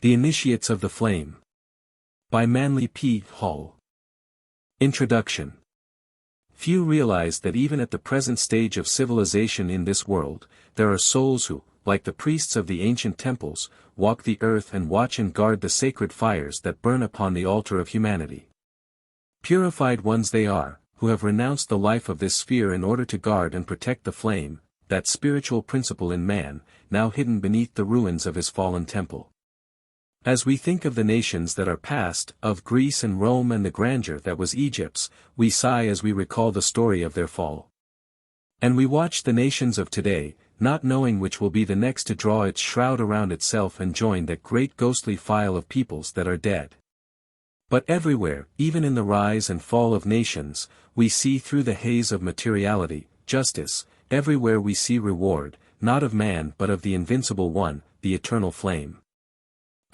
The Initiates of the Flame. By Manly P. Hall. Introduction. Few realize that even at the present stage of civilization in this world, there are souls who, like the priests of the ancient temples, walk the earth and watch and guard the sacred fires that burn upon the altar of humanity. Purified ones they are, who have renounced the life of this sphere in order to guard and protect the flame, that spiritual principle in man, now hidden beneath the ruins of his fallen temple. As we think of the nations that are past, of Greece and Rome and the grandeur that was Egypt's, we sigh as we recall the story of their fall. And we watch the nations of today, not knowing which will be the next to draw its shroud around itself and join that great ghostly file of peoples that are dead. But everywhere, even in the rise and fall of nations, we see through the haze of materiality, justice, everywhere we see reward, not of man but of the invincible one, the eternal flame.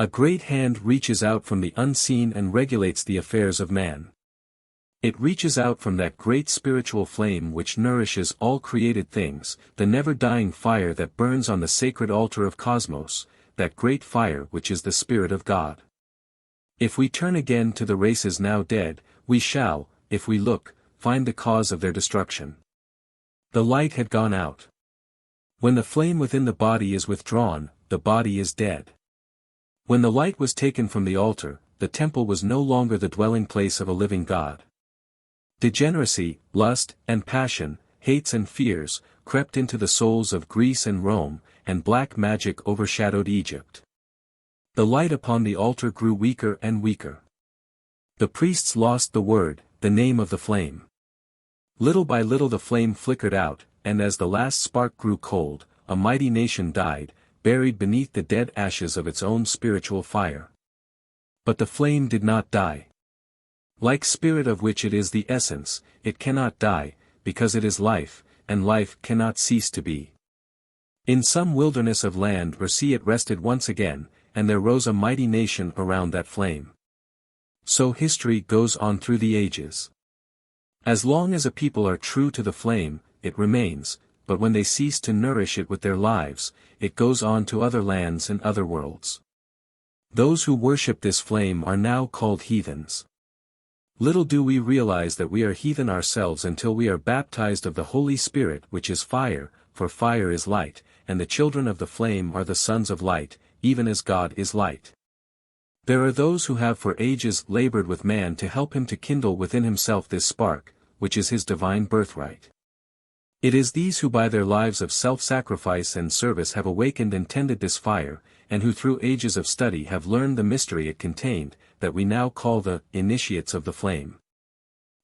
A great hand reaches out from the unseen and regulates the affairs of man. It reaches out from that great spiritual flame which nourishes all created things, the never-dying fire that burns on the sacred altar of cosmos, that great fire which is the Spirit of God. If we turn again to the races now dead, we shall, if we look, find the cause of their destruction. The light had gone out. When the flame within the body is withdrawn, the body is dead. When the light was taken from the altar, the temple was no longer the dwelling place of a living God. Degeneracy, lust, and passion, hates and fears, crept into the souls of Greece and Rome, and black magic overshadowed Egypt. The light upon the altar grew weaker and weaker. The priests lost the word, the name of the flame. Little by little the flame flickered out, and as the last spark grew cold, a mighty nation died, buried beneath the dead ashes of its own spiritual fire. But the flame did not die. Like spirit of which it is the essence, it cannot die, because it is life, and life cannot cease to be. In some wilderness of land or sea it rested once again, and there rose a mighty nation around that flame. So history goes on through the ages. As long as a people are true to the flame, it remains, but when they cease to nourish it with their lives, it goes on to other lands and other worlds. Those who worship this flame are now called heathens. Little do we realize that we are heathen ourselves until we are baptized of the Holy Spirit which is fire, for fire is light, and the children of the flame are the sons of light, even as God is light. There are those who have for ages labored with man to help him to kindle within himself this spark, which is his divine birthright. It is these who by their lives of self-sacrifice and service have awakened and tended this fire, and who through ages of study have learned the mystery it contained, that we now call the Initiates of the Flame.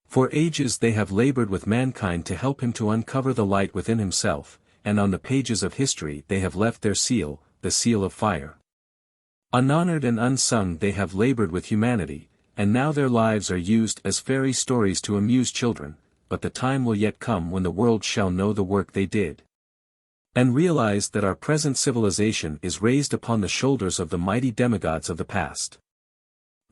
For ages they have labored with mankind to help him to uncover the light within himself, and on the pages of history they have left their seal, the seal of fire. Unhonored and unsung they have labored with humanity, and now their lives are used as fairy stories to amuse children, but the time will yet come when the world shall know the work they did. And realize that our present civilization is raised upon the shoulders of the mighty demigods of the past.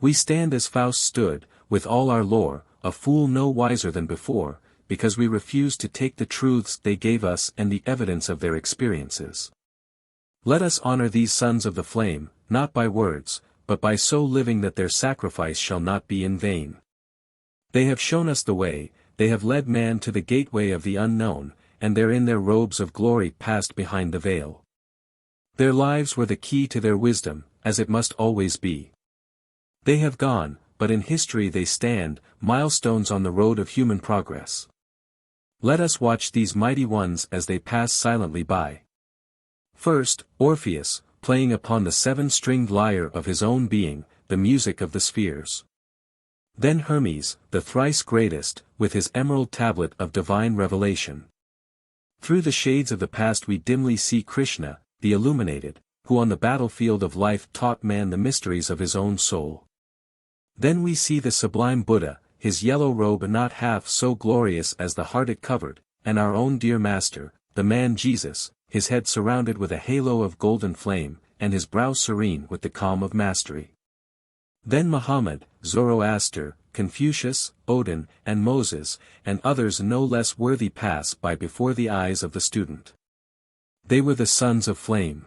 We stand as Faust stood, with all our lore, a fool no wiser than before, because we refuse to take the truths they gave us and the evidence of their experiences. Let us honor these sons of the flame, not by words, but by so living that their sacrifice shall not be in vain. They have shown us the way, they have led man to the gateway of the unknown, and there in their robes of glory passed behind the veil. Their lives were the key to their wisdom, as it must always be. They have gone, but in history they stand, milestones on the road of human progress. Let us watch these mighty ones as they pass silently by. First, Orpheus, playing upon the seven-stringed lyre of his own being, the music of the spheres. Then Hermes, the thrice greatest, with his emerald tablet of divine revelation. Through the shades of the past we dimly see Krishna, the illuminated, who on the battlefield of life taught man the mysteries of his own soul. Then we see the sublime Buddha, his yellow robe not half so glorious as the heart it covered, and our own dear Master, the man Jesus, his head surrounded with a halo of golden flame, and his brow serene with the calm of mastery. Then Muhammad, Zoroaster, Confucius, Odin, and Moses, and others no less worthy pass by before the eyes of the student. They were the sons of flame.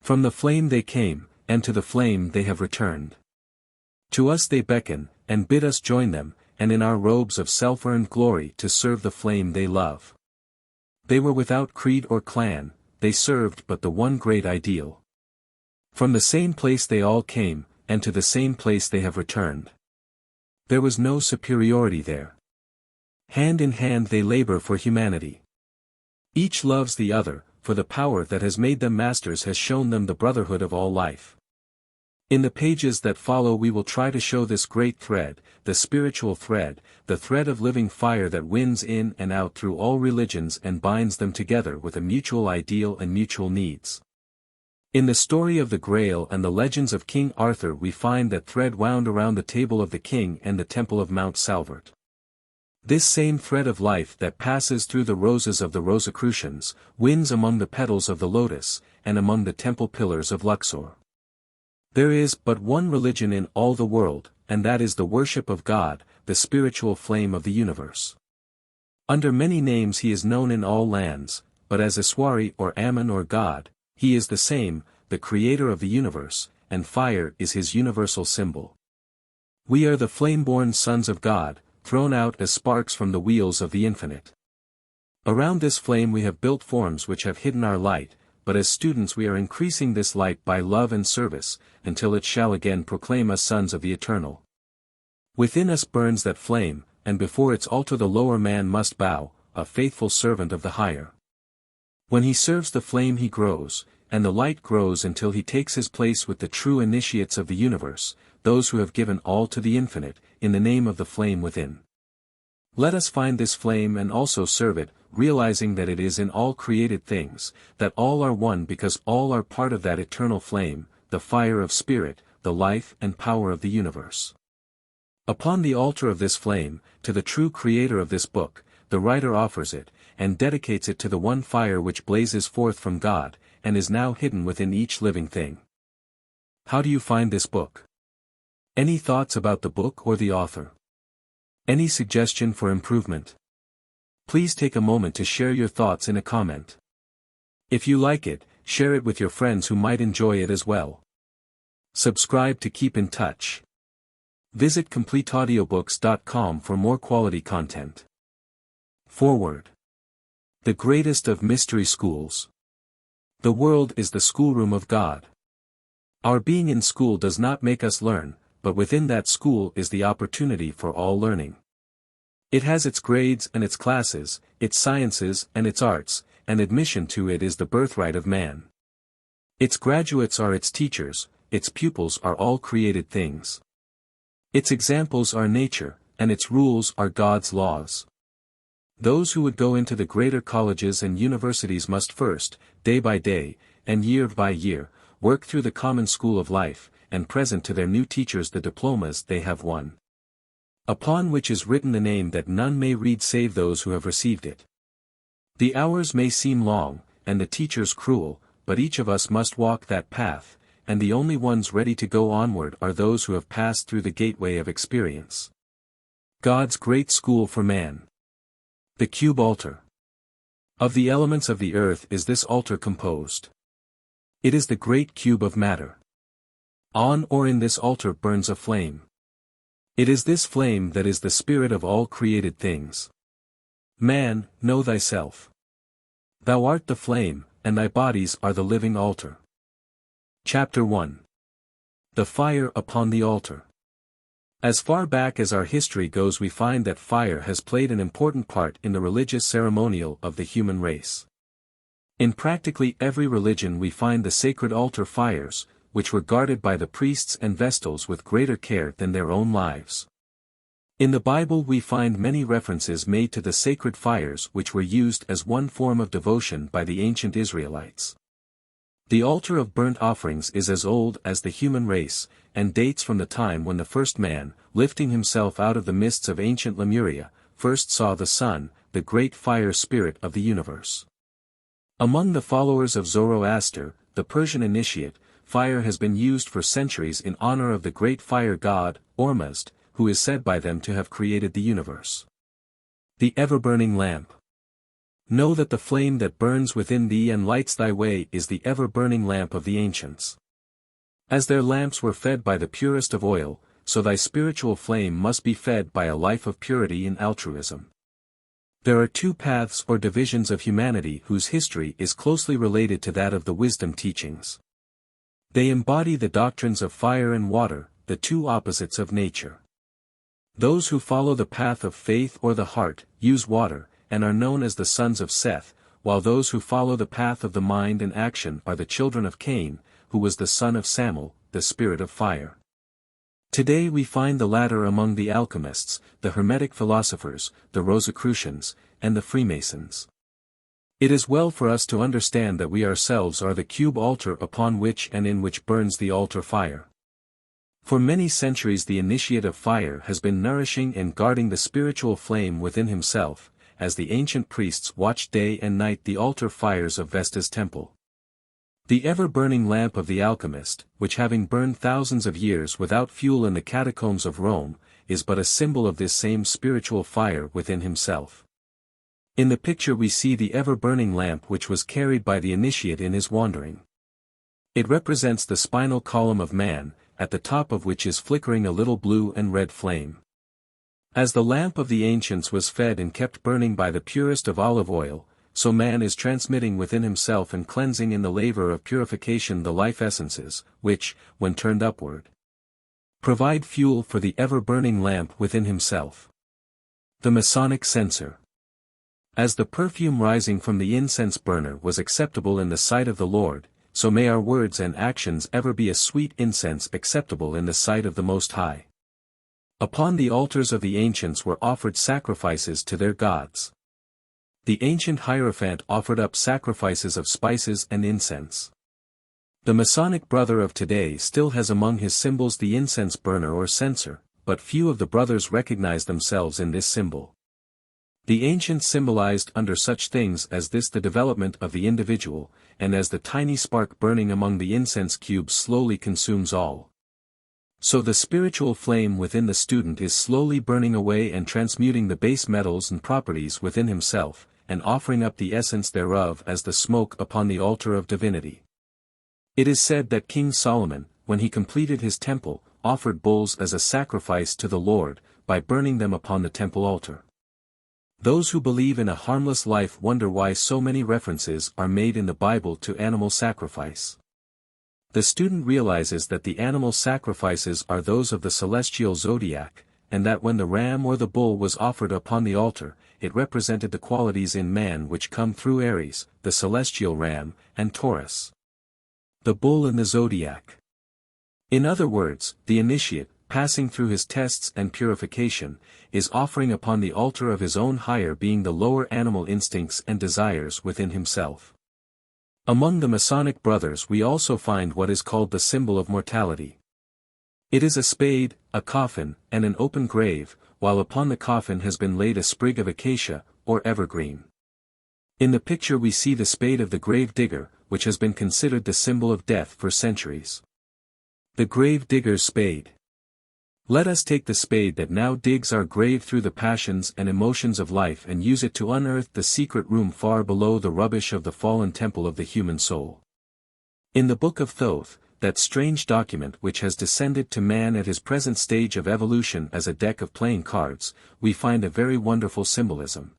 From the flame they came, and to the flame they have returned. To us they beckon, and bid us join them, and in our robes of self-earned glory to serve the flame they love. They were without creed or clan, they served but the one great ideal. From the same place they all came, and to the same place they have returned. There was no superiority there. Hand in hand they labor for humanity. Each loves the other, for the power that has made them masters has shown them the brotherhood of all life. In the pages that follow we will try to show this great thread, the spiritual thread, the thread of living fire that winds in and out through all religions and binds them together with a mutual ideal and mutual needs. In the story of the Grail and the legends of King Arthur we find that thread wound around the table of the king and the temple of Mount Salvert. This same thread of life that passes through the roses of the Rosicrucians, winds among the petals of the lotus, and among the temple pillars of Luxor. There is but one religion in all the world, and that is the worship of God, the spiritual flame of the universe. Under many names he is known in all lands, but as Iswari or Ammon or God, he is the same, the creator of the universe, and fire is his universal symbol. We are the flame-born sons of God, thrown out as sparks from the wheels of the infinite. Around this flame we have built forms which have hidden our light, but as students we are increasing this light by love and service, until it shall again proclaim us sons of the eternal. Within us burns that flame, and before its altar the lower man must bow, a faithful servant of the higher. When he serves the flame he grows, and the light grows until he takes his place with the true initiates of the universe, those who have given all to the infinite, in the name of the flame within. Let us find this flame and also serve it, realizing that it is in all created things, that all are one because all are part of that eternal flame, the fire of spirit, the life and power of the universe. Upon the altar of this flame, to the true creator of this book, the writer offers it, and dedicates it to the one fire which blazes forth from God, and is now hidden within each living thing. How do you find this book? Any thoughts about the book or the author? Any suggestion for improvement? Please take a moment to share your thoughts in a comment. If you like it, share it with your friends who might enjoy it as well. Subscribe to keep in touch. Visit CompleteAudiobooks.com for more quality content. Foreword. The greatest of mystery schools. The world is the schoolroom of God. Our being in school does not make us learn, but within that school is the opportunity for all learning. It has its grades and its classes, its sciences and its arts, and admission to it is the birthright of man. Its graduates are its teachers, its pupils are all created things. Its examples are nature, and its rules are God's laws. Those who would go into the greater colleges and universities must first, day by day, and year by year, work through the common school of life, and present to their new teachers the diplomas they have won. Upon which is written the name that none may read save those who have received it. The hours may seem long, and the teachers cruel, but each of us must walk that path, and the only ones ready to go onward are those who have passed through the gateway of experience. God's great school for man. The cube altar. Of the elements of the earth is this altar composed. It is the great cube of matter. On or in this altar burns a flame. It is this flame that is the spirit of all created things. Man, know thyself. Thou art the flame, and thy bodies are the living altar. Chapter 1. The fire upon the altar. As far back as our history goes we find that fire has played an important part in the religious ceremonial of the human race. In practically every religion we find the sacred altar fires, which were guarded by the priests and vestals with greater care than their own lives. In the Bible we find many references made to the sacred fires which were used as one form of devotion by the ancient Israelites. The altar of burnt offerings is as old as the human race, and dates from the time when the first man, lifting himself out of the mists of ancient Lemuria, first saw the sun, the great fire spirit of the universe. Among the followers of Zoroaster, the Persian initiate, fire has been used for centuries in honor of the great fire god, Ormuzd, who is said by them to have created the universe. The ever-burning lamp. Know that the flame that burns within thee and lights thy way is the ever-burning lamp of the ancients. As their lamps were fed by the purest of oil, so thy spiritual flame must be fed by a life of purity and altruism. There are two paths or divisions of humanity whose history is closely related to that of the wisdom teachings. They embody the doctrines of fire and water, the two opposites of nature. Those who follow the path of faith or the heart, use water, and are known as the sons of Seth, while those who follow the path of the mind and action are the children of Cain, who was the son of Samuel, the spirit of fire. Today we find the latter among the alchemists, the Hermetic philosophers, the Rosicrucians, and the Freemasons. It is well for us to understand that we ourselves are the cube altar upon which and in which burns the altar fire. For many centuries the initiate of fire has been nourishing and guarding the spiritual flame within himself, as the ancient priests watched day and night the altar fires of Vesta's temple. The ever-burning lamp of the alchemist, which having burned thousands of years without fuel in the catacombs of Rome, is but a symbol of this same spiritual fire within himself. In the picture we see the ever-burning lamp which was carried by the initiate in his wandering. It represents the spinal column of man, at the top of which is flickering a little blue and red flame. As the lamp of the ancients was fed and kept burning by the purest of olive oil, so man is transmitting within himself and cleansing in the labor of purification the life essences, which, when turned upward, provide fuel for the ever-burning lamp within himself. The Masonic Censer. As the perfume rising from the incense burner was acceptable in the sight of the Lord, so may our words and actions ever be a sweet incense acceptable in the sight of the Most High. Upon the altars of the ancients were offered sacrifices to their gods. The ancient Hierophant offered up sacrifices of spices and incense. The Masonic brother of today still has among his symbols the incense burner or censer, but few of the brothers recognize themselves in this symbol. The ancients symbolized under such things as this the development of the individual, and as the tiny spark burning among the incense cubes slowly consumes all, so the spiritual flame within the student is slowly burning away and transmuting the base metals and properties within himself, and offering up the essence thereof as the smoke upon the altar of divinity. It is said that King Solomon, when he completed his temple, offered bulls as a sacrifice to the Lord, by burning them upon the temple altar. Those who believe in a harmless life wonder why so many references are made in the Bible to animal sacrifice. The student realizes that the animal sacrifices are those of the celestial zodiac, and that when the ram or the bull was offered upon the altar, it represented the qualities in man which come through Aries, the celestial ram, and Taurus, the bull in the zodiac. In other words, the initiate, passing through his tests and purification, is offering upon the altar of his own higher being the lower animal instincts and desires within himself. Among the Masonic brothers we also find what is called the symbol of mortality. It is a spade, a coffin, and an open grave, while upon the coffin has been laid a sprig of acacia, or evergreen. In the picture we see the spade of the grave digger, which has been considered the symbol of death for centuries. The grave digger's spade. Let us take the spade that now digs our grave through the passions and emotions of life and use it to unearth the secret room far below the rubbish of the fallen temple of the human soul. In the Book of Thoth, that strange document which has descended to man at his present stage of evolution as a deck of playing cards, we find a very wonderful symbolism.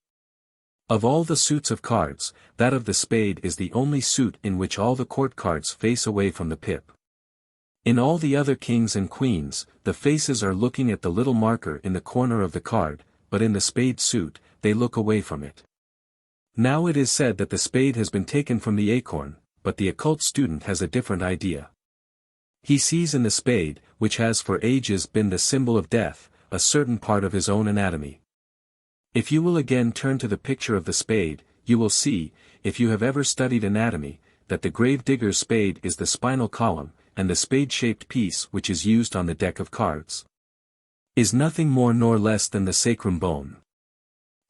Of all the suits of cards, that of the spade is the only suit in which all the court cards face away from the pip. In all the other kings and queens, the faces are looking at the little marker in the corner of the card, but in the spade suit, they look away from it. Now it is said that the spade has been taken from the acorn, but the occult student has a different idea. He sees in the spade, which has for ages been the symbol of death, a certain part of his own anatomy. If you will again turn to the picture of the spade, you will see, if you have ever studied anatomy, that the grave digger's spade is the spinal column, and the spade-shaped piece which is used on the deck of cards is nothing more nor less than the sacrum bone.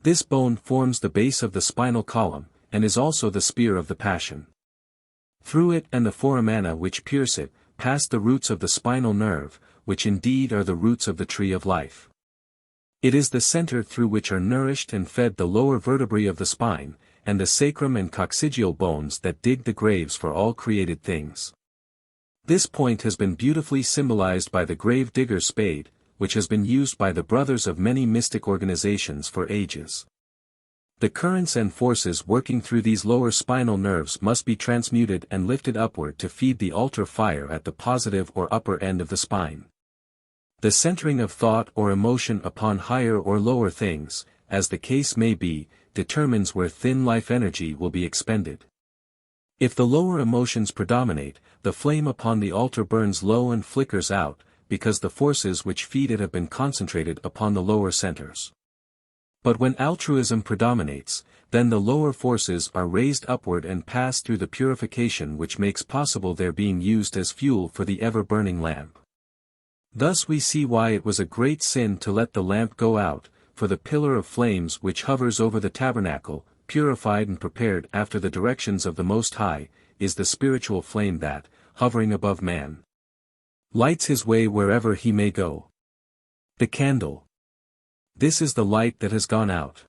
This bone forms the base of the spinal column, and is also the spear of the passion. Through it and the foramina which pierce it, pass the roots of the spinal nerve, which indeed are the roots of the tree of life. It is the center through which are nourished and fed the lower vertebrae of the spine, and the sacrum and coccygeal bones that dig the graves for all created things. This point has been beautifully symbolized by the grave digger's spade, which has been used by the brothers of many mystic organizations for ages. The currents and forces working through these lower spinal nerves must be transmuted and lifted upward to feed the altar fire at the positive or upper end of the spine. The centering of thought or emotion upon higher or lower things, as the case may be, determines where thin life energy will be expended. If the lower emotions predominate, the flame upon the altar burns low and flickers out, because the forces which feed it have been concentrated upon the lower centers. But when altruism predominates, then the lower forces are raised upward and pass through the purification which makes possible their being used as fuel for the ever-burning lamp. Thus we see why it was a great sin to let the lamp go out, for the pillar of flames which hovers over the tabernacle, purified and prepared after the directions of the Most High, is the spiritual flame that, hovering above man, lights his way wherever he may go. The candle. This is the light that has gone out.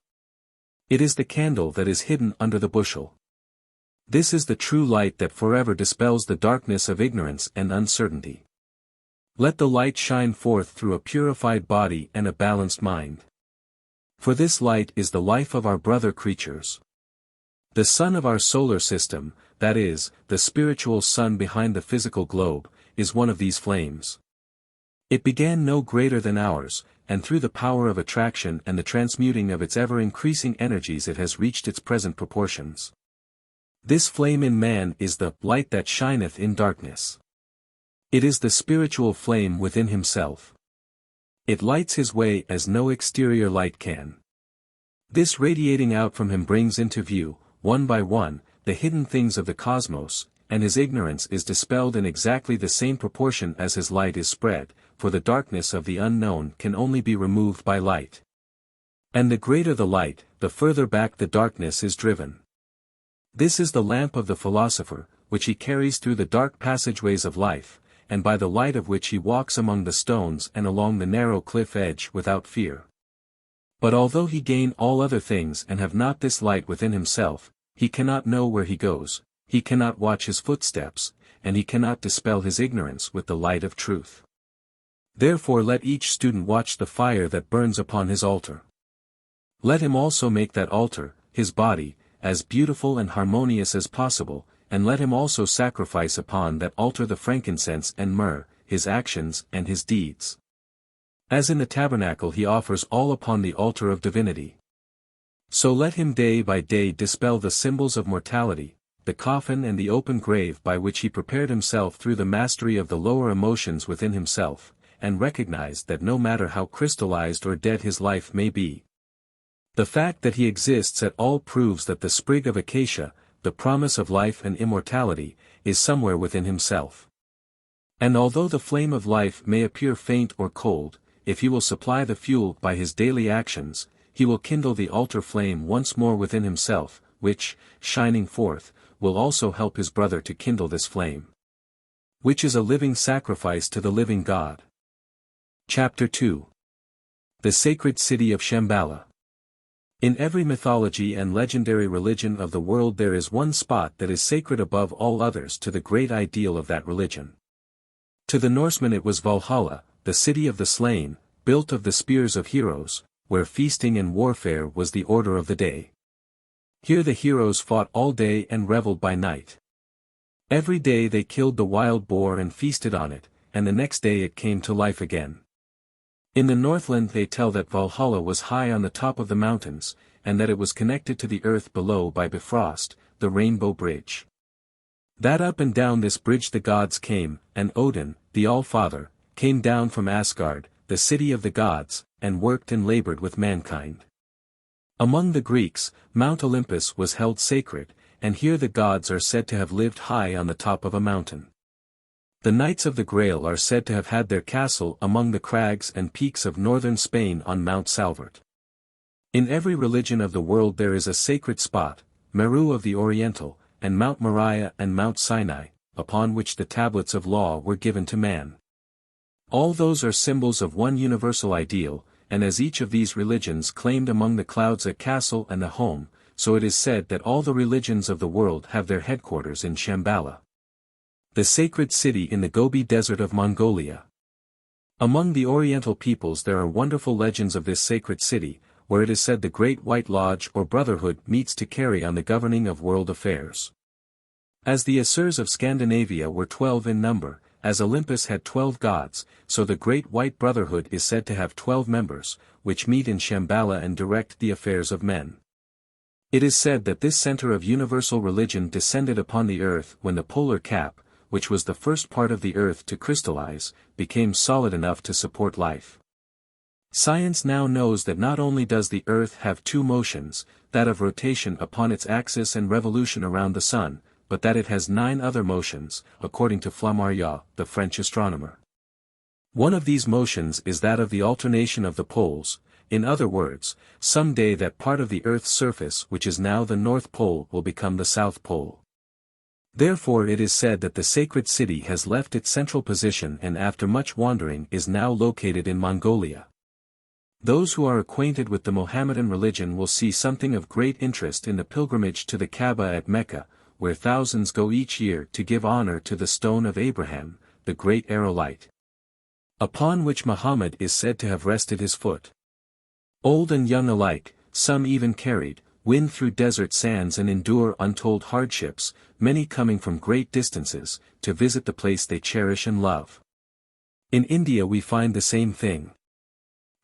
It is the candle that is hidden under the bushel. This is the true light that forever dispels the darkness of ignorance and uncertainty. Let the light shine forth through a purified body and a balanced mind. For this light is the life of our brother creatures. The sun of our solar system, that is, the spiritual sun behind the physical globe, is one of these flames. It began no greater than ours, and through the power of attraction and the transmuting of its ever-increasing energies it has reached its present proportions. This flame in man is the light that shineth in darkness. It is the spiritual flame within himself. It lights his way as no exterior light can. This radiating out from him brings into view, one by one, the hidden things of the cosmos, and his ignorance is dispelled in exactly the same proportion as his light is spread, for the darkness of the unknown can only be removed by light. And the greater the light, the further back the darkness is driven. This is the lamp of the philosopher, which he carries through the dark passageways of life, and by the light of which he walks among the stones and along the narrow cliff edge without fear. But although he gain all other things and have not this light within himself, he cannot know where he goes, he cannot watch his footsteps, and he cannot dispel his ignorance with the light of truth. Therefore let each student watch the fire that burns upon his altar. Let him also make that altar, his body, as beautiful and harmonious as possible, and let him also sacrifice upon that altar the frankincense and myrrh, his actions and his deeds. As in the tabernacle he offers all upon the altar of divinity. So let him day by day dispel the symbols of mortality, the coffin and the open grave by which he prepared himself through the mastery of the lower emotions within himself, and recognize that no matter how crystallized or dead his life may be, the fact that he exists at all proves that the sprig of acacia, the promise of life and immortality, is somewhere within himself. And although the flame of life may appear faint or cold, if he will supply the fuel by his daily actions, he will kindle the altar flame once more within himself, which, shining forth, will also help his brother to kindle this flame, which is a living sacrifice to the living God. Chapter 2. The Sacred City of Shamballa. In every mythology and legendary religion of the world there is one spot that is sacred above all others to the great ideal of that religion. To the Norsemen it was Valhalla, the city of the slain, built of the spears of heroes, where feasting and warfare was the order of the day. Here the heroes fought all day and reveled by night. Every day they killed the wild boar and feasted on it, and the next day it came to life again. In the Northland they tell that Valhalla was high on the top of the mountains, and that it was connected to the earth below by Bifrost, the rainbow bridge. That up and down this bridge the gods came, and Odin, the All-Father, came down from Asgard, the city of the gods, and worked and labored with mankind. Among the Greeks, Mount Olympus was held sacred, and here the gods are said to have lived high on the top of a mountain. The Knights of the Grail are said to have had their castle among the crags and peaks of northern Spain on Mount Salvert. In every religion of the world there is a sacred spot, Meru of the Oriental, and Mount Moriah and Mount Sinai, upon which the tablets of law were given to man. All those are symbols of one universal ideal, and as each of these religions claimed among the clouds a castle and a home, so it is said that all the religions of the world have their headquarters in Shamballa. The sacred city in the Gobi Desert of Mongolia. Among the Oriental peoples there are wonderful legends of this sacred city, where it is said the Great White Lodge or Brotherhood meets to carry on the governing of world affairs. As the Asurs of Scandinavia were 12 in number, as Olympus had 12 gods, so the Great White Brotherhood is said to have 12 members, which meet in Shamballa and direct the affairs of men. It is said that this center of universal religion descended upon the earth when the polar cap, which was the first part of the earth to crystallize, became solid enough to support life. Science now knows that not only does the earth have two motions, that of rotation upon its axis and revolution around the sun, but that it has 9 other motions, according to Flammarion, the French astronomer. One of these motions is that of the alternation of the poles. In other words, some day that part of the Earth's surface which is now the North Pole will become the South Pole. Therefore it is said that the sacred city has left its central position and after much wandering is now located in Mongolia. Those who are acquainted with the Mohammedan religion will see something of great interest in the pilgrimage to the Kaaba at Mecca, where thousands go each year to give honor to the stone of Abraham, the great aerolite, upon which Muhammad is said to have rested his foot. Old and young alike, some even carried, win through desert sands and endure untold hardships, many coming from great distances, to visit the place they cherish and love. In India we find the same thing.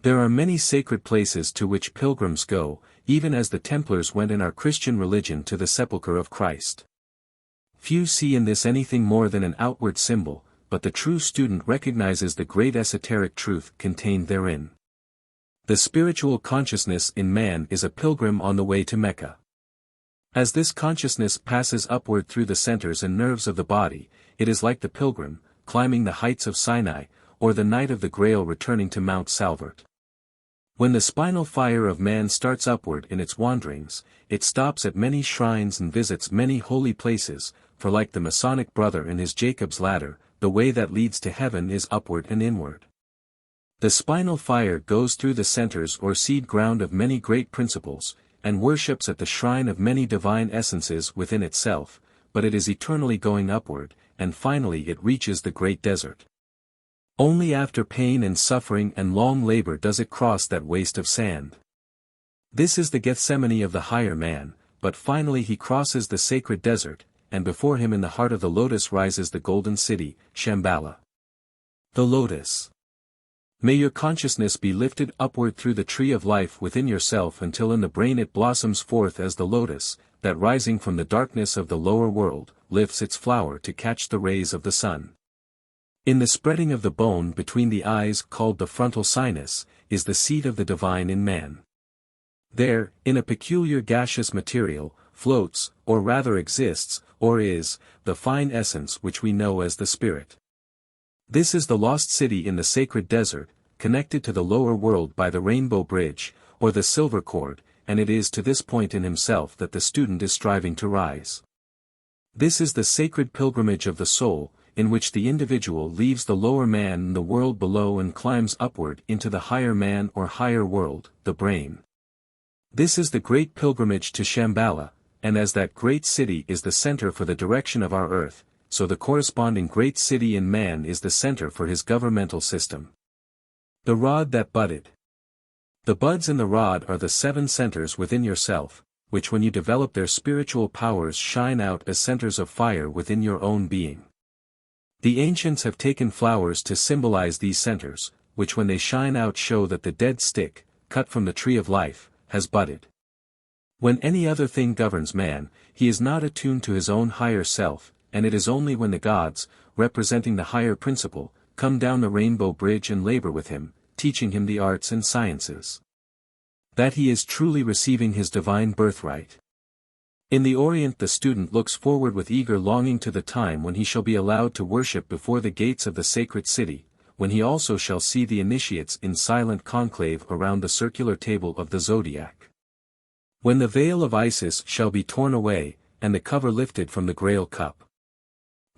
There are many sacred places to which pilgrims go, even as the Templars went in our Christian religion to the sepulchre of Christ. Few see in this anything more than an outward symbol, but the true student recognizes the great esoteric truth contained therein. The spiritual consciousness in man is a pilgrim on the way to Mecca. As this consciousness passes upward through the centers and nerves of the body, it is like the pilgrim, climbing the heights of Sinai, or the knight of the Grail returning to Mount Salvert. When the spinal fire of man starts upward in its wanderings, it stops at many shrines and visits many holy places, for like the Masonic brother in his Jacob's ladder, the way that leads to heaven is upward and inward. The spinal fire goes through the centers or seed ground of many great principles, and worships at the shrine of many divine essences within itself, but it is eternally going upward, and finally it reaches the great desert. Only after pain and suffering and long labor does it cross that waste of sand. This is the Gethsemane of the higher man, but finally he crosses the sacred desert, and before him in the heart of the lotus rises the golden city, Shamballa. The lotus. May your consciousness be lifted upward through the tree of life within yourself until in the brain it blossoms forth as the lotus, that rising from the darkness of the lower world, lifts its flower to catch the rays of the sun. In the spreading of the bone between the eyes called the frontal sinus, is the seat of the divine in man. There, in a peculiar gaseous material, floats, or rather exists, or is, the fine essence which we know as the spirit. This is the lost city in the sacred desert, connected to the lower world by the rainbow bridge, or the silver cord, and it is to this point in himself that the student is striving to rise. This is the sacred pilgrimage of the soul, in which the individual leaves the lower man and the world below and climbs upward into the higher man or higher world, the brain. This is the great pilgrimage to Shamballa, and as that great city is the center for the direction of our earth, so the corresponding great city in man is the center for his governmental system. The rod that budded. The buds in the rod are the 7 centers within yourself, which when you develop their spiritual powers shine out as centers of fire within your own being. The ancients have taken flowers to symbolize these centers, which when they shine out show that the dead stick, cut from the tree of life, has budded. When any other thing governs man, he is not attuned to his own higher self, and it is only when the gods, representing the higher principle, come down the rainbow bridge and labor with him, teaching him the arts and sciences, that he is truly receiving his divine birthright. In the Orient the student looks forward with eager longing to the time when he shall be allowed to worship before the gates of the sacred city, when he also shall see the initiates in silent conclave around the circular table of the zodiac. When the veil of Isis shall be torn away, and the cover lifted from the Grail cup.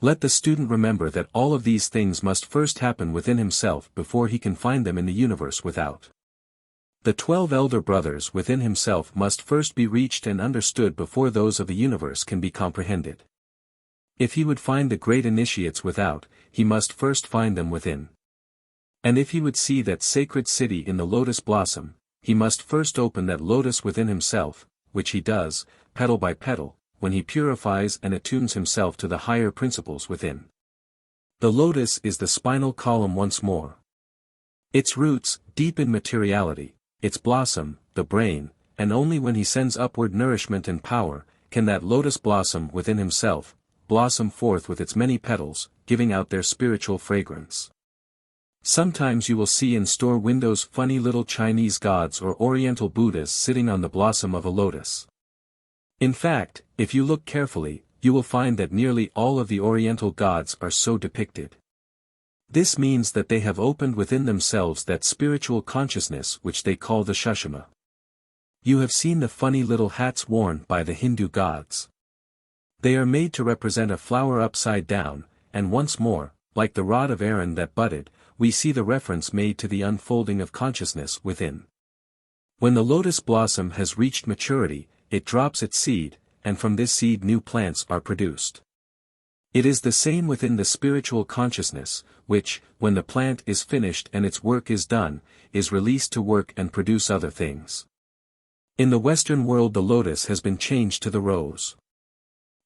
Let the student remember that all of these things must first happen within himself before he can find them in the universe without. The 12 elder brothers within himself must first be reached and understood before those of the universe can be comprehended. If he would find the great initiates without, he must first find them within. And if he would see that sacred city in the lotus blossom, he must first open that lotus within himself, which he does, petal by petal, when he purifies and attunes himself to the higher principles within. The lotus is the spinal column once more. Its roots, deep in materiality, its blossom, the brain, and only when he sends upward nourishment and power, can that lotus blossom within himself, blossom forth with its many petals, giving out their spiritual fragrance. Sometimes you will see in store windows funny little Chinese gods or Oriental Buddhas sitting on the blossom of a lotus. In fact, if you look carefully, you will find that nearly all of the Oriental gods are so depicted. This means that they have opened within themselves that spiritual consciousness which they call the Sushumna. You have seen the funny little hats worn by the Hindu gods. They are made to represent a flower upside down, and once more, like the rod of Aaron that budded, we see the reference made to the unfolding of consciousness within. When the lotus blossom has reached maturity, it drops its seed, and from this seed new plants are produced. It is the same within the spiritual consciousness, which, when the plant is finished and its work is done, is released to work and produce other things. In the Western world the lotus has been changed to the rose.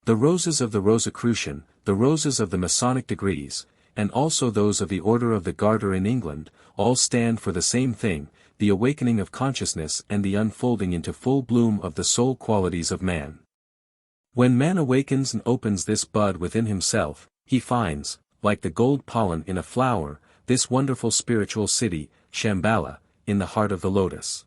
The roses of the Rosicrucian, the roses of the Masonic degrees, and also those of the Order of the Garter in England, all stand for the same thing, the awakening of consciousness and the unfolding into full bloom of the soul qualities of man. When man awakens and opens this bud within himself, he finds, like the gold pollen in a flower, this wonderful spiritual city, Shamballa, in the heart of the lotus.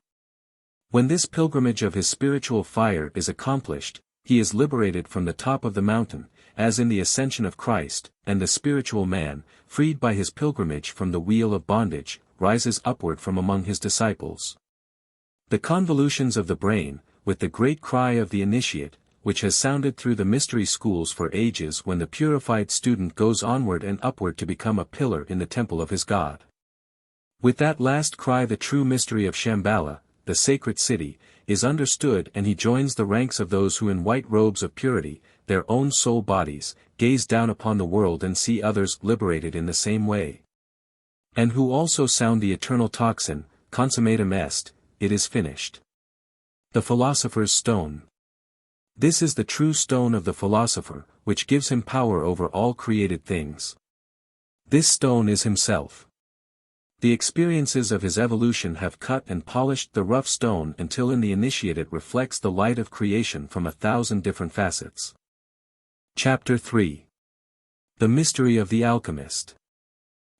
When this pilgrimage of his spiritual fire is accomplished, he is liberated from the top of the mountain, as in the ascension of Christ, and the spiritual man, freed by his pilgrimage from the wheel of bondage, rises upward from among his disciples. The convolutions of the brain, with the great cry of the initiate, which has sounded through the mystery schools for ages when the purified student goes onward and upward to become a pillar in the temple of his God. With that last cry the true mystery of Shamballa, the sacred city, is understood and he joins the ranks of those who in white robes of purity, their own soul bodies, gaze down upon the world and see others liberated in the same way. And who also sound the eternal tocsin, consummatum est, it is finished. The philosopher's stone. This is the true stone of the philosopher, which gives him power over all created things. This stone is himself. The experiences of his evolution have cut and polished the rough stone until in the initiate it reflects the light of creation from 1,000 different facets. Chapter 3. The Mystery of the Alchemist.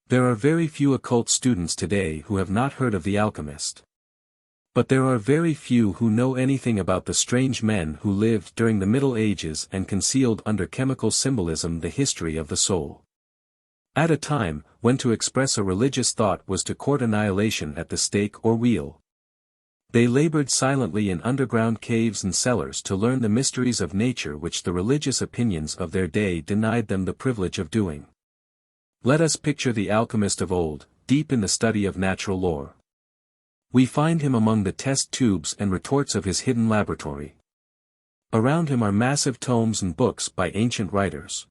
There are very few occult students today who have not heard of the Alchemist. But there are very few who know anything about the strange men who lived during the Middle Ages and concealed under chemical symbolism the history of the soul. At a time, when to express a religious thought was to court annihilation at the stake or wheel. They labored silently in underground caves and cellars to learn the mysteries of nature which the religious opinions of their day denied them the privilege of doing. Let us picture the alchemist of old, deep in the study of natural lore. We find him among the test tubes and retorts of his hidden laboratory. Around him are massive tomes and books by ancient writers.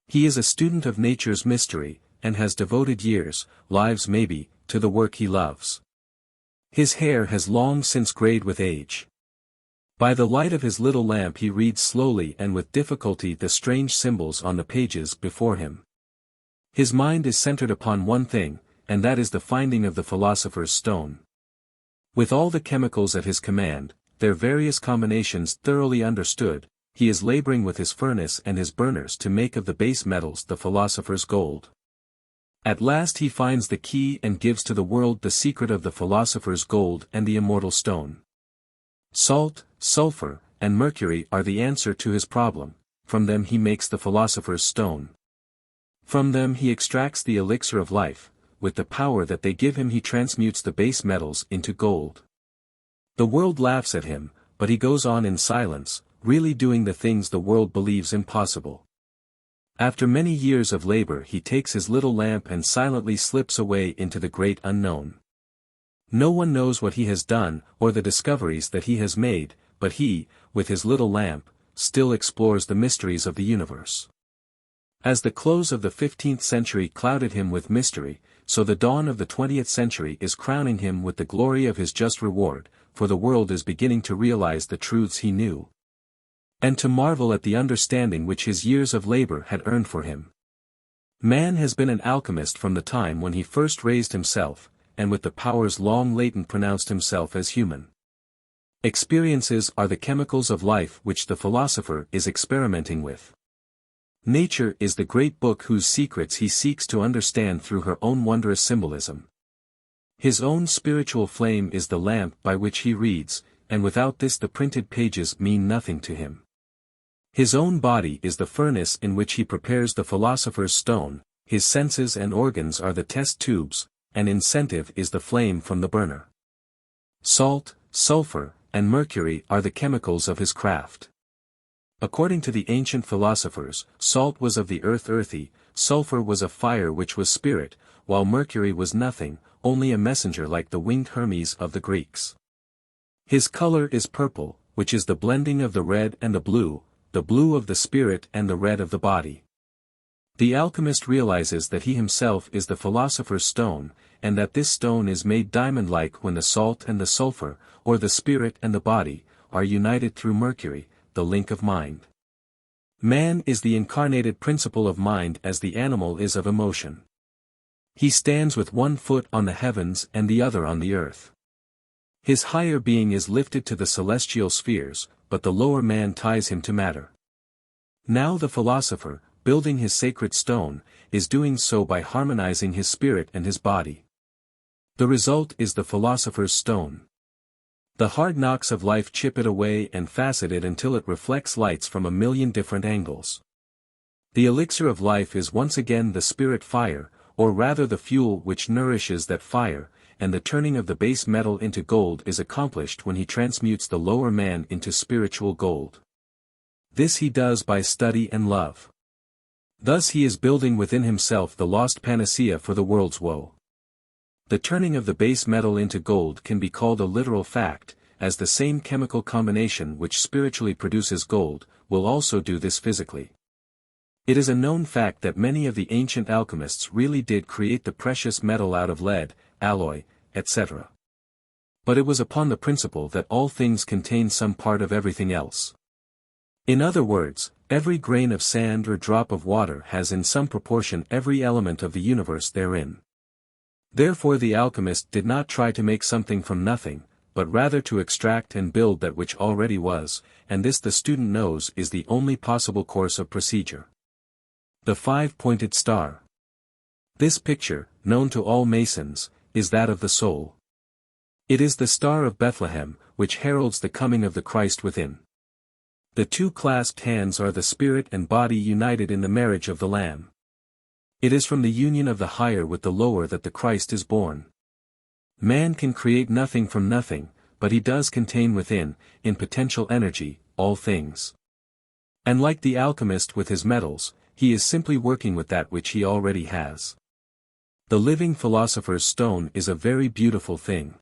He is a student of nature's mystery, and has devoted years, lives maybe, to the work he loves. His hair has long since grayed with age. By the light of his little lamp he reads slowly and with difficulty the strange symbols on the pages before him. His mind is centered upon one thing, and that is the finding of the philosopher's stone. With all the chemicals at his command, their various combinations thoroughly understood, he is laboring with his furnace and his burners to make of the base metals the philosopher's gold. At last he finds the key and gives to the world the secret of the philosopher's gold and the immortal stone. Salt, sulfur, and mercury are the answer to his problem, from them he makes the philosopher's stone. From them he extracts the elixir of life, with the power that they give him he transmutes the base metals into gold. The world laughs at him, but he goes on in silence, really doing the things the world believes impossible. After many years of labor he takes his little lamp and silently slips away into the great unknown. No one knows what he has done or the discoveries that he has made, but he, with his little lamp, still explores the mysteries of the universe. As the close of the 15th century clouded him with mystery, so the dawn of the 20th century is crowning him with the glory of his just reward, for the world is beginning to realize the truths he knew, and to marvel at the understanding which his years of labor had earned for him. Man has been an alchemist from the time when he first raised himself, and with the powers long latent pronounced himself as human. Experiences are the chemicals of life which the philosopher is experimenting with. Nature is the great book whose secrets he seeks to understand through her own wondrous symbolism. His own spiritual flame is the lamp by which he reads, and without this the printed pages mean nothing to him. His own body is the furnace in which he prepares the philosopher's stone, his senses and organs are the test tubes, and incentive is the flame from the burner. Salt, sulfur, and mercury are the chemicals of his craft. According to the ancient philosophers, salt was of the earth earthy, sulfur was of fire which was spirit, while mercury was nothing, only a messenger like the winged Hermes of the Greeks. His color is purple, which is the blending of the red and the blue of the spirit and the red of the body. The alchemist realizes that he himself is the philosopher's stone, and that this stone is made diamond-like when the salt and the sulfur, or the spirit and the body, are united through mercury, the link of mind. Man is the incarnated principle of mind as the animal is of emotion. He stands with one foot on the heavens and the other on the earth. His higher being is lifted to the celestial spheres, but the lower man ties him to matter. Now the philosopher, building his sacred stone, is doing so by harmonizing his spirit and his body. The result is the philosopher's stone. The hard knocks of life chip it away and facet it until it reflects lights from a million different angles. The elixir of life is once again the spirit fire, or rather the fuel which nourishes that fire, and the turning of the base metal into gold is accomplished when he transmutes the lower man into spiritual gold. This he does by study and love. Thus he is building within himself the lost panacea for the world's woe. The turning of the base metal into gold can be called a literal fact, as the same chemical combination which spiritually produces gold, will also do this physically. It is a known fact that many of the ancient alchemists really did create the precious metal out of lead, alloy, etc. But it was upon the principle that all things contain some part of everything else. In other words, every grain of sand or drop of water has in some proportion every element of the universe therein. Therefore the alchemist did not try to make something from nothing, but rather to extract and build that which already was, and this the student knows is the only possible course of procedure. The five-pointed star. This picture, known to all Masons, is that of the soul. It is the Star of Bethlehem, which heralds the coming of the Christ within. The two clasped hands are the spirit and body united in the marriage of the Lamb. It is from the union of the higher with the lower that the Christ is born. Man can create nothing from nothing, but he does contain within, in potential energy, all things. And like the alchemist with his metals, he is simply working with that which he already has. The living philosopher's stone is a very beautiful thing.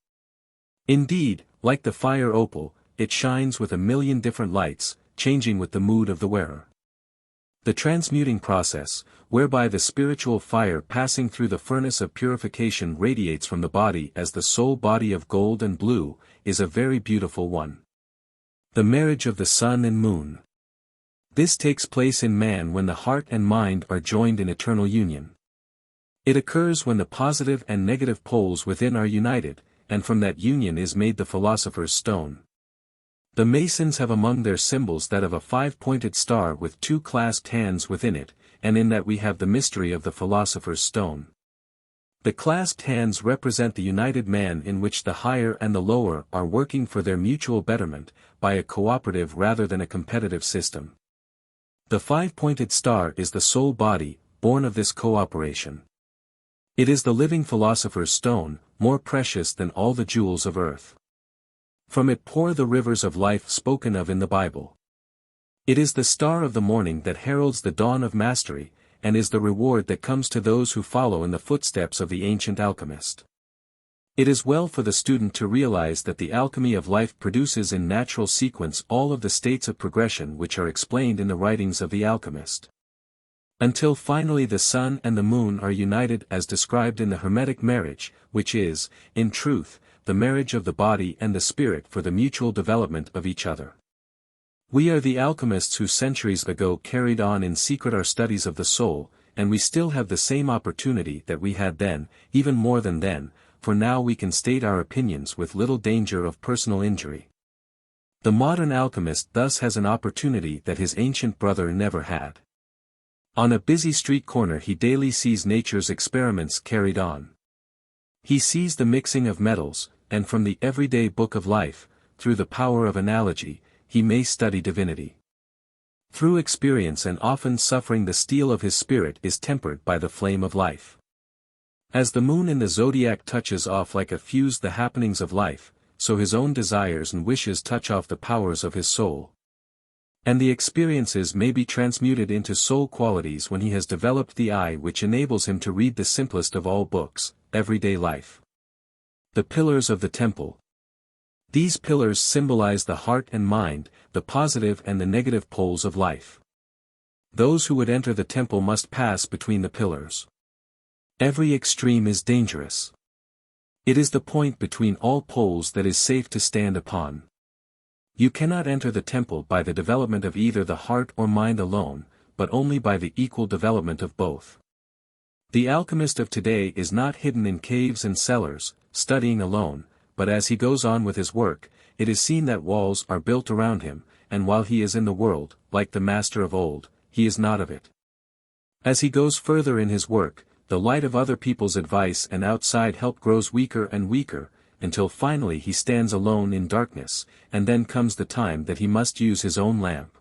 Indeed, like the fire opal, it shines with a million different lights, changing with the mood of the wearer. The transmuting process, whereby the spiritual fire passing through the furnace of purification radiates from the body as the soul body of gold and blue, is a very beautiful one. The marriage of the sun and moon. This takes place in man when the heart and mind are joined in eternal union. It occurs when the positive and negative poles within are united, and from that union is made the philosopher's stone. The Masons have among their symbols that of a five-pointed star with two clasped hands within it, and in that we have the mystery of the philosopher's stone. The clasped hands represent the united man in which the higher and the lower are working for their mutual betterment, by a cooperative rather than a competitive system. The five-pointed star is the soul body, born of this cooperation. It is the living philosopher's stone, more precious than all the jewels of earth. From it pour the rivers of life spoken of in the Bible. It is the star of the morning that heralds the dawn of mastery, and is the reward that comes to those who follow in the footsteps of the ancient alchemist. It is well for the student to realize that the alchemy of life produces in natural sequence all of the states of progression which are explained in the writings of the alchemist. Until finally the sun and the moon are united as described in the Hermetic marriage, which is, in truth, the marriage of the body and the spirit for the mutual development of each other. We are the alchemists who centuries ago carried on in secret our studies of the soul, and we still have the same opportunity that we had then, even more than then, for now we can state our opinions with little danger of personal injury. The modern alchemist thus has an opportunity that his ancient brother never had. On a busy street corner he daily sees nature's experiments carried on. He sees the mixing of metals, and from the everyday book of life, through the power of analogy, he may study divinity. Through experience and often suffering the steel of his spirit is tempered by the flame of life. As the moon in the zodiac touches off like a fuse the happenings of life, so his own desires and wishes touch off the powers of his soul. And the experiences may be transmuted into soul qualities when he has developed the eye which enables him to read the simplest of all books, everyday life. The pillars of the temple. These pillars symbolize the heart and mind, the positive and the negative poles of life. Those who would enter the temple must pass between the pillars. Every extreme is dangerous. It is the point between all poles that is safe to stand upon. You cannot enter the temple by the development of either the heart or mind alone, but only by the equal development of both. The alchemist of today is not hidden in caves and cellars, studying alone, but as he goes on with his work, it is seen that walls are built around him, and while he is in the world, like the master of old, he is not of it. As he goes further in his work, the light of other people's advice and outside help grows weaker and weaker, until finally he stands alone in darkness, and then comes the time that he must use his own lamp.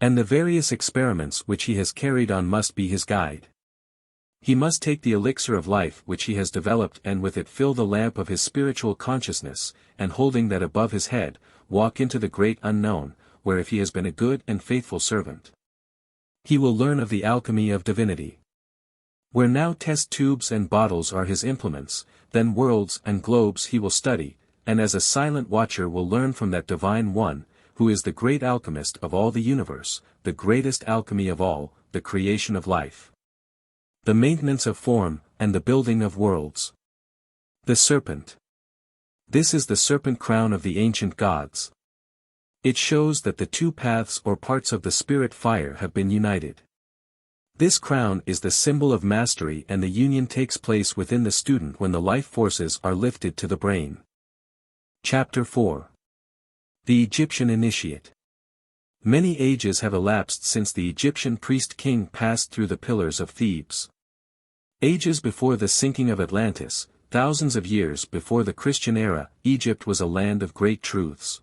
And the various experiments which he has carried on must be his guide. He must take the elixir of life which he has developed and with it fill the lamp of his spiritual consciousness, and holding that above his head, walk into the great unknown, where if he has been a good and faithful servant, he will learn of the alchemy of divinity. Where now test tubes and bottles are his implements, then worlds and globes he will study, and as a silent watcher will learn from that divine one, who is the great alchemist of all the universe, the greatest alchemy of all, the creation of life, the maintenance of form, and the building of worlds. The serpent. This is the serpent crown of the ancient gods. It shows that the two paths or parts of the spirit fire have been united. This crown is the symbol of mastery, and the union takes place within the student when the life forces are lifted to the brain. Chapter 4. The Egyptian Initiate. Many ages have elapsed since the Egyptian priest-king passed through the pillars of Thebes. Ages before the sinking of Atlantis, thousands of years before the Christian era, Egypt was a land of great truths.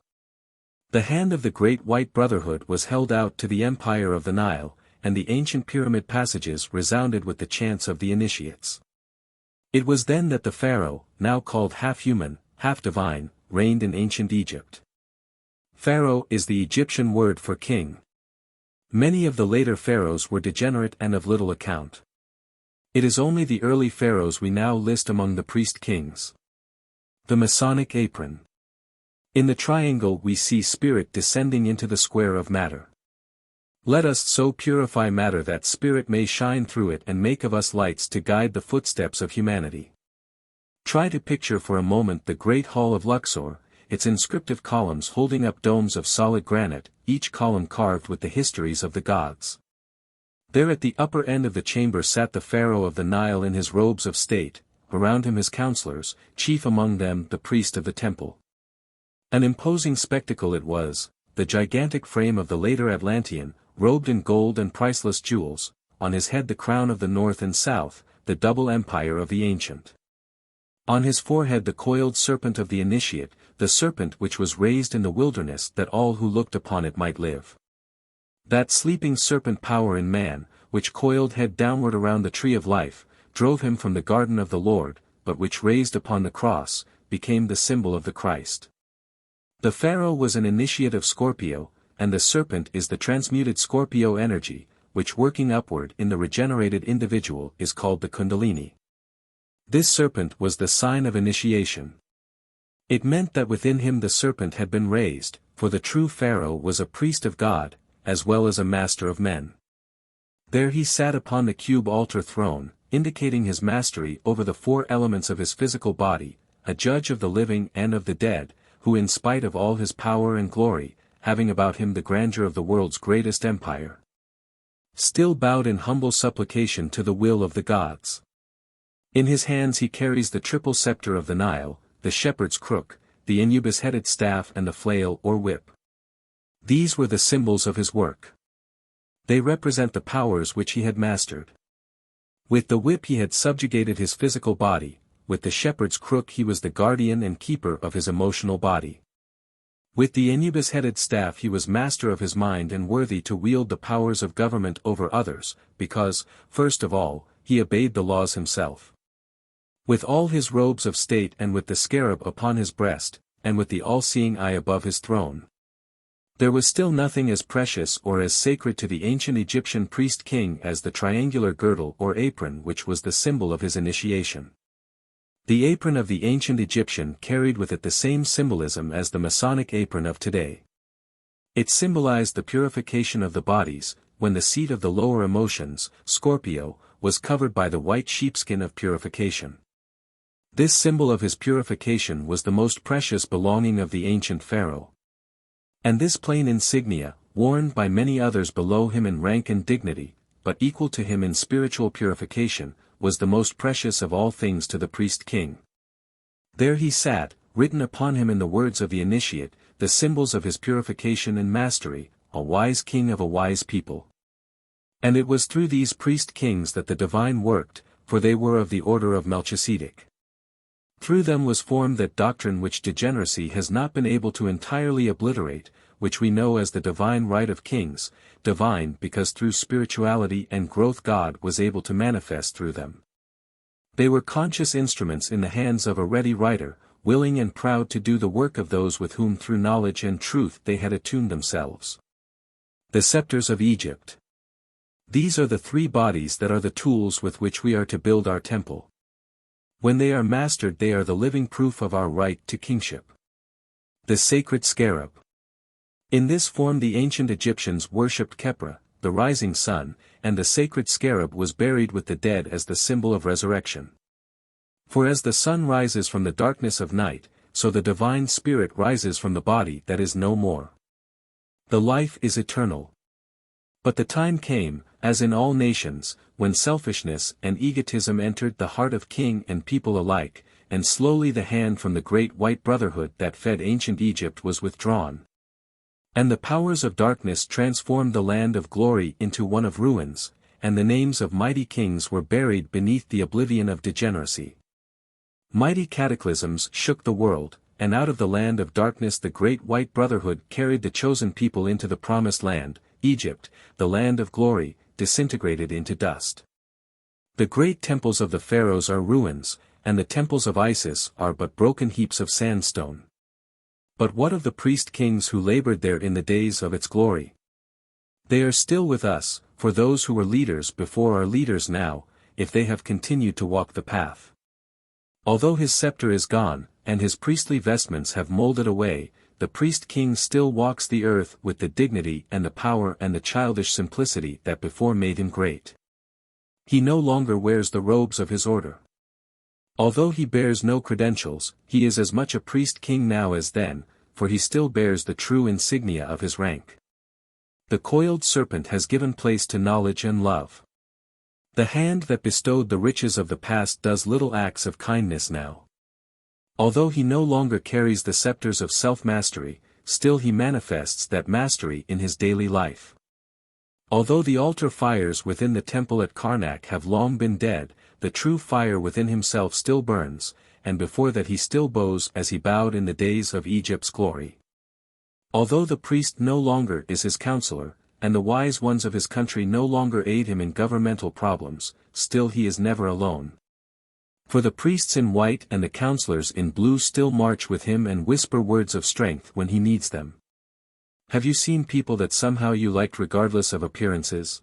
The hand of the great white brotherhood was held out to the empire of the Nile, and the ancient pyramid passages resounded with the chants of the initiates. It was then that the pharaoh, now called half-human, half-divine, reigned in ancient Egypt. Pharaoh is the Egyptian word for king. Many of the later pharaohs were degenerate and of little account. It is only the early pharaohs we now list among the priest-kings. The Masonic apron. In the triangle we see spirit descending into the square of matter. Let us so purify matter that spirit may shine through it and make of us lights to guide the footsteps of humanity. Try to picture for a moment the great hall of Luxor, its inscriptive columns holding up domes of solid granite, each column carved with the histories of the gods. There at the upper end of the chamber sat the pharaoh of the Nile in his robes of state, around him his counselors, chief among them the priest of the temple. An imposing spectacle it was, the gigantic frame of the later Atlantean, robed in gold and priceless jewels, on his head the crown of the north and south, the double empire of the ancient. On his forehead the coiled serpent of the initiate, the serpent which was raised in the wilderness that all who looked upon it might live. That sleeping serpent power in man, which coiled head downward around the tree of life, drove him from the garden of the Lord, but which raised upon the cross, became the symbol of the Christ. The pharaoh was an initiate of Scorpio, and the serpent is the transmuted Scorpio energy, which working upward in the regenerated individual is called the Kundalini. This serpent was the sign of initiation. It meant that within him the serpent had been raised, for the true pharaoh was a priest of God, as well as a master of men. There he sat upon the cube altar throne, indicating his mastery over the four elements of his physical body, a judge of the living and of the dead, who in spite of all his power and glory, having about him the grandeur of the world's greatest empire, still bowed in humble supplication to the will of the gods. In his hands he carries the triple scepter of the Nile, the shepherd's crook, the Anubis-headed staff and the flail or whip. These were the symbols of his work. They represent the powers which he had mastered. With the whip he had subjugated his physical body, with the shepherd's crook he was the guardian and keeper of his emotional body. With the Anubis-headed staff he was master of his mind and worthy to wield the powers of government over others, because, first of all, he obeyed the laws himself. With all his robes of state and with the scarab upon his breast, and with the all-seeing eye above his throne, there was still nothing as precious or as sacred to the ancient Egyptian priest-king as the triangular girdle or apron which was the symbol of his initiation. The apron of the ancient Egyptian carried with it the same symbolism as the Masonic apron of today. It symbolized the purification of the bodies, when the seat of the lower emotions, Scorpio, was covered by the white sheepskin of purification. This symbol of his purification was the most precious belonging of the ancient pharaoh. And this plain insignia, worn by many others below him in rank and dignity, but equal to him in spiritual purification, was the most precious of all things to the priest-king. There he sat, written upon him in the words of the initiate, the symbols of his purification and mastery, a wise king of a wise people. And it was through these priest-kings that the divine worked, for they were of the order of Melchizedek. Through them was formed that doctrine which degeneracy has not been able to entirely obliterate, which we know as the divine right of kings, divine because through spirituality and growth God was able to manifest through them. They were conscious instruments in the hands of a ready writer, willing and proud to do the work of those with whom through knowledge and truth they had attuned themselves. The scepters of Egypt. These are the three bodies that are the tools with which we are to build our temple. When they are mastered they are the living proof of our right to kingship. The sacred scarab. In this form the ancient Egyptians worshipped Khepra, the rising sun, and the sacred scarab was buried with the dead as the symbol of resurrection. For as the sun rises from the darkness of night, so the divine spirit rises from the body that is no more. The life is eternal. But the time came, as in all nations, when selfishness and egotism entered the heart of king and people alike, and slowly the hand from the great white brotherhood that fed ancient Egypt was withdrawn. And the powers of darkness transformed the land of glory into one of ruins, and the names of mighty kings were buried beneath the oblivion of degeneracy. Mighty cataclysms shook the world, and out of the land of darkness the great white brotherhood carried the chosen people into the promised land, Egypt, the land of glory, disintegrated into dust. The great temples of the pharaohs are ruins, and the temples of Isis are but broken heaps of sandstone. But what of the priest-kings who labored there in the days of its glory? They are still with us, for those who were leaders before are leaders now, if they have continued to walk the path. Although his scepter is gone, and his priestly vestments have molded away, the priest-king still walks the earth with the dignity and the power and the childish simplicity that before made him great. He no longer wears the robes of his order. Although he bears no credentials, he is as much a priest-king now as then, for he still bears the true insignia of his rank. The coiled serpent has given place to knowledge and love. The hand that bestowed the riches of the past does little acts of kindness now. Although he no longer carries the scepters of self-mastery, still he manifests that mastery in his daily life. Although the altar fires within the temple at Karnak have long been dead, the true fire within himself still burns, and before that he still bows as he bowed in the days of Egypt's glory. Although the priest no longer is his counselor, and the wise ones of his country no longer aid him in governmental problems, still he is never alone. For the priests in white and the counselors in blue still march with him and whisper words of strength when he needs them. Have you seen people that somehow you liked regardless of appearances?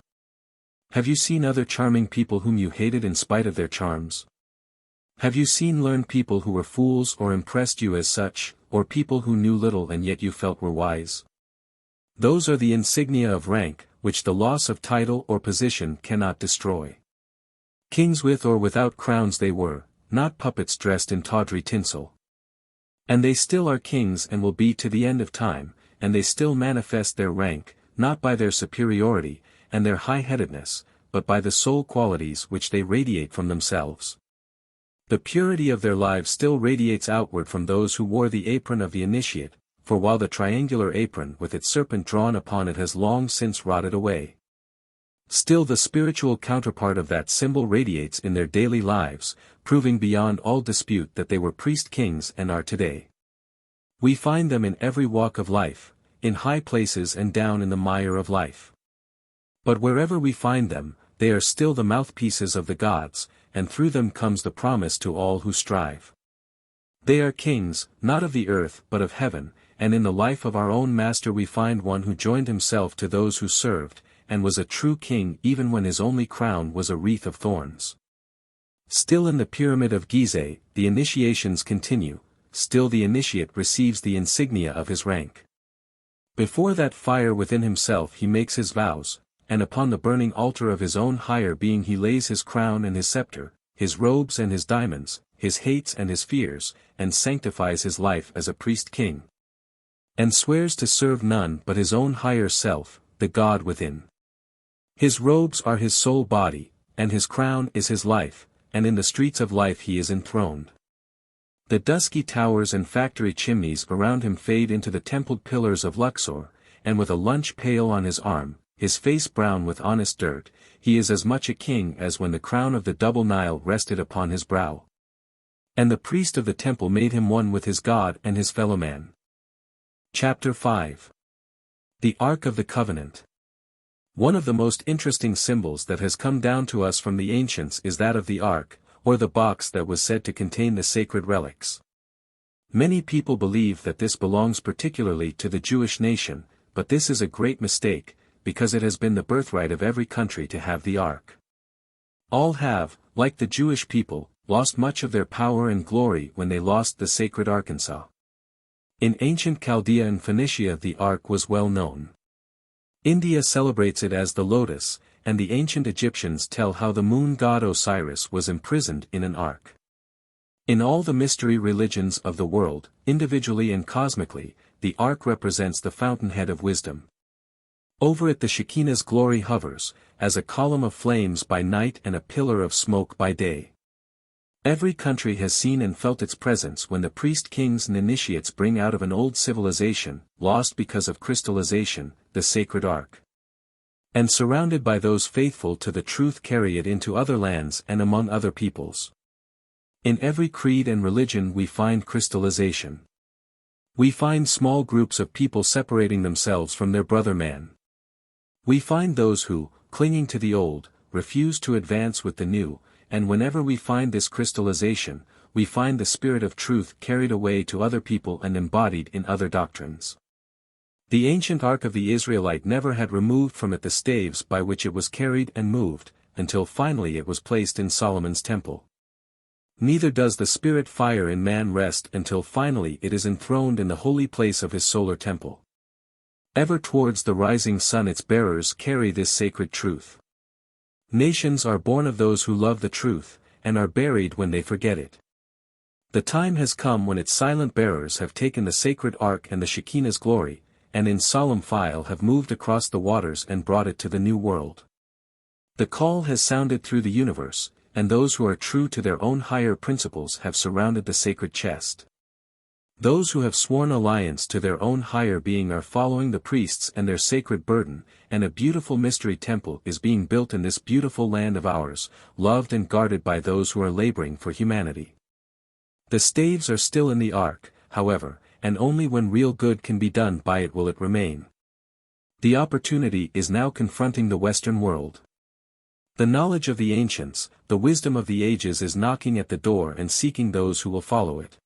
Have you seen other charming people whom you hated in spite of their charms? Have you seen learned people who were fools or impressed you as such, or people who knew little and yet you felt were wise? Those are the insignia of rank, which the loss of title or position cannot destroy. Kings with or without crowns they were, not puppets dressed in tawdry tinsel. And they still are kings and will be to the end of time, and they still manifest their rank, not by their superiority, and their high-headedness, but by the soul qualities which they radiate from themselves. The purity of their lives still radiates outward from those who wore the apron of the initiate, for while the triangular apron with its serpent drawn upon it has long since rotted away, still the spiritual counterpart of that symbol radiates in their daily lives, proving beyond all dispute that they were priest-kings and are today. We find them in every walk of life, in high places and down in the mire of life. But wherever we find them, they are still the mouthpieces of the gods, and through them comes the promise to all who strive. They are kings, not of the earth but of heaven, and in the life of our own Master we find one who joined himself to those who served, and was a true king even when his only crown was a wreath of thorns. Still in the pyramid of Gizeh, the initiations continue, still the initiate receives the insignia of his rank. Before that fire within himself he makes his vows, and upon the burning altar of his own higher being he lays his crown and his scepter, his robes and his diamonds, his hates and his fears, and sanctifies his life as a priest-king. And swears to serve none but his own higher self, the God within. His robes are his sole body, and his crown is his life, and in the streets of life he is enthroned. The dusky towers and factory chimneys around him fade into the templed pillars of Luxor, and with a lunch pail on his arm, his face brown with honest dirt, he is as much a king as when the crown of the double Nile rested upon his brow. And the priest of the temple made him one with his God and his fellowman. Chapter 5. The Ark of the Covenant. One of the most interesting symbols that has come down to us from the ancients is that of the Ark, or the box that was said to contain the sacred relics. Many people believe that this belongs particularly to the Jewish nation, but this is a great mistake, because it has been the birthright of every country to have the Ark. All have, like the Jewish people, lost much of their power and glory when they lost the sacred Arkansas. In ancient Chaldea and Phoenicia the Ark was well known. India celebrates it as the lotus, and the ancient Egyptians tell how the moon god Osiris was imprisoned in an ark. In all the mystery religions of the world, individually and cosmically, the ark represents the fountainhead of wisdom. Over it the Shekinah's glory hovers, as a column of flames by night and a pillar of smoke by day. Every country has seen and felt its presence when the priest-kings and initiates bring out of an old civilization, lost because of crystallization, the sacred ark. And surrounded by those faithful to the truth carry it into other lands and among other peoples. In every creed and religion we find crystallization. We find small groups of people separating themselves from their brother man. We find those who, clinging to the old, refuse to advance with the new, and whenever we find this crystallization, we find the spirit of truth carried away to other people and embodied in other doctrines. The ancient Ark of the Israelite never had removed from it the staves by which it was carried and moved, until finally it was placed in Solomon's temple. Neither does the spirit fire in man rest until finally it is enthroned in the holy place of his solar temple. Ever towards the rising sun its bearers carry this sacred truth. Nations are born of those who love the truth, and are buried when they forget it. The time has come when its silent bearers have taken the sacred ark and the Shekinah's glory, and in solemn file have moved across the waters and brought it to the new world. The call has sounded through the universe, and those who are true to their own higher principles have surrounded the sacred chest. Those who have sworn alliance to their own higher being are following the priests and their sacred burden, and a beautiful mystery temple is being built in this beautiful land of ours, loved and guarded by those who are laboring for humanity. The staves are still in the ark, however, and only when real good can be done by it will it remain. The opportunity is now confronting the Western world. The knowledge of the ancients, the wisdom of the ages is knocking at the door and seeking those who will follow it.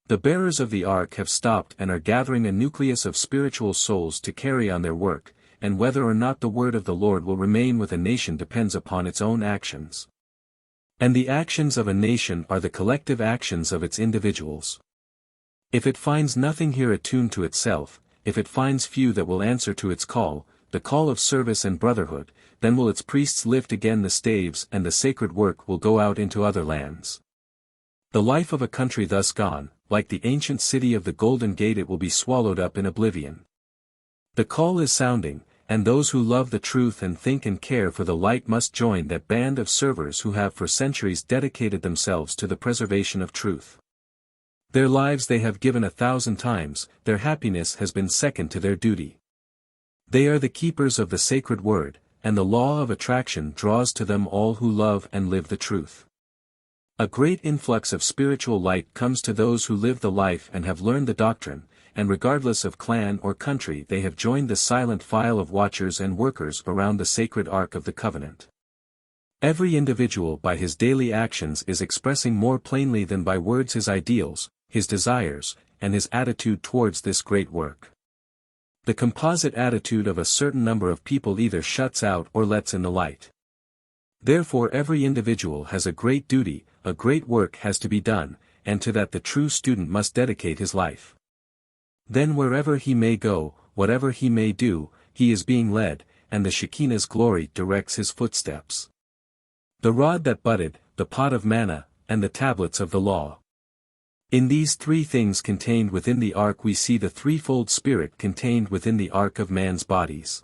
The bearers of the ark have stopped and are gathering a nucleus of spiritual souls to carry on their work, and whether or not the word of the Lord will remain with a nation depends upon its own actions. And the actions of a nation are the collective actions of its individuals. If it finds nothing here attuned to itself, if it finds few that will answer to its call, the call of service and brotherhood, then will its priests lift again the staves and the sacred work will go out into other lands. The life of a country thus gone, like the ancient city of the Golden Gate, it will be swallowed up in oblivion. The call is sounding, and those who love the truth and think and care for the light must join that band of servers who have for centuries dedicated themselves to the preservation of truth. Their lives they have given 1,000 times, their happiness has been second to their duty. They are the keepers of the sacred word, and the law of attraction draws to them all who love and live the truth. A great influx of spiritual light comes to those who live the life and have learned the doctrine, and regardless of clan or country they have joined the silent file of watchers and workers around the sacred Ark of the Covenant. Every individual by his daily actions is expressing more plainly than by words his ideals, his desires, and his attitude towards this great work. The composite attitude of a certain number of people either shuts out or lets in the light. Therefore every individual has a great duty, a great work has to be done, and to that the true student must dedicate his life. Then wherever he may go, whatever he may do, he is being led, and the Shekinah's glory directs his footsteps. The rod that budded, the pot of manna, and the tablets of the law. In these three things contained within the ark we see the threefold spirit contained within the ark of man's bodies.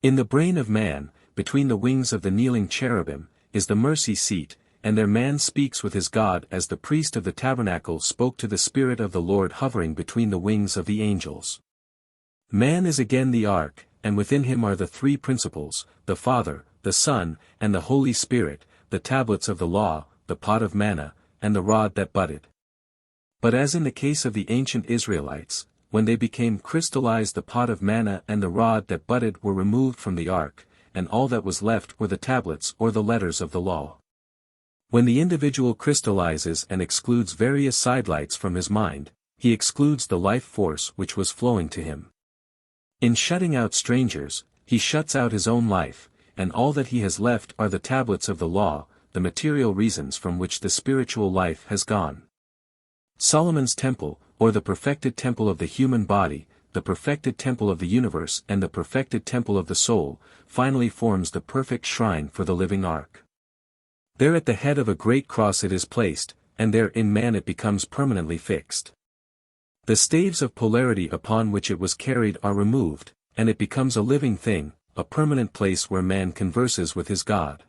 In the brain of man, between the wings of the kneeling cherubim, is the mercy seat, and there man speaks with his God as the priest of the tabernacle spoke to the Spirit of the Lord hovering between the wings of the angels. Man is again the ark, and within him are the three principles, the Father, the Son, and the Holy Spirit, the tablets of the law, the pot of manna, and the rod that budded. But as in the case of the ancient Israelites, when they became crystallized, the pot of manna and the rod that budded were removed from the ark, and all that was left were the tablets or the letters of the law. When the individual crystallizes and excludes various sidelights from his mind, he excludes the life force which was flowing to him. In shutting out strangers, he shuts out his own life, and all that he has left are the tablets of the law, the material reasons from which the spiritual life has gone. Solomon's temple, or the perfected temple of the human body, the perfected temple of the universe and the perfected temple of the soul, finally forms the perfect shrine for the living ark. There at the head of a great cross it is placed, and there in man it becomes permanently fixed. The staves of polarity upon which it was carried are removed, and it becomes a living thing, a permanent place where man converses with his God.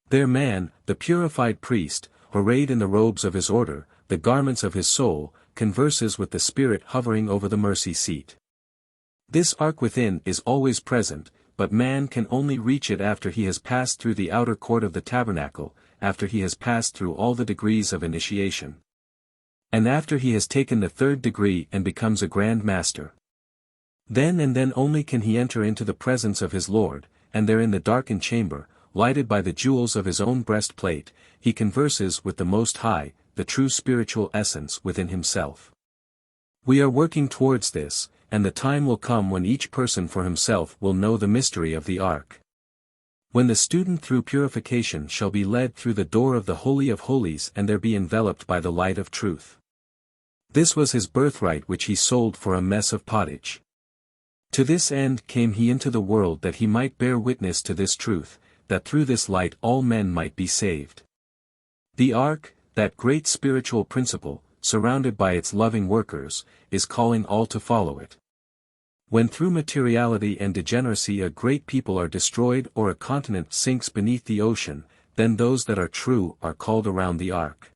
There man, the purified priest, arrayed in the robes of his order, the garments of his soul, converses with the Spirit hovering over the mercy seat. This ark within is always present, but man can only reach it after he has passed through the outer court of the tabernacle, after he has passed through all the degrees of initiation. And after he has taken the third degree and becomes a Grand Master. Then and then only can he enter into the presence of his Lord, and there in the darkened chamber, lighted by the jewels of his own breastplate, he converses with the Most High, the true spiritual essence within himself. We are working towards this, and the time will come when each person for himself will know the mystery of the ark. When the student through purification shall be led through the door of the Holy of Holies and there be enveloped by the light of truth. This was his birthright which he sold for a mess of pottage. To this end came he into the world that he might bear witness to this truth, that through this light all men might be saved. The ark, that great spiritual principle, surrounded by its loving workers, is calling all to follow it. When through materiality and degeneracy a great people are destroyed or a continent sinks beneath the ocean, then those that are true are called around the ark.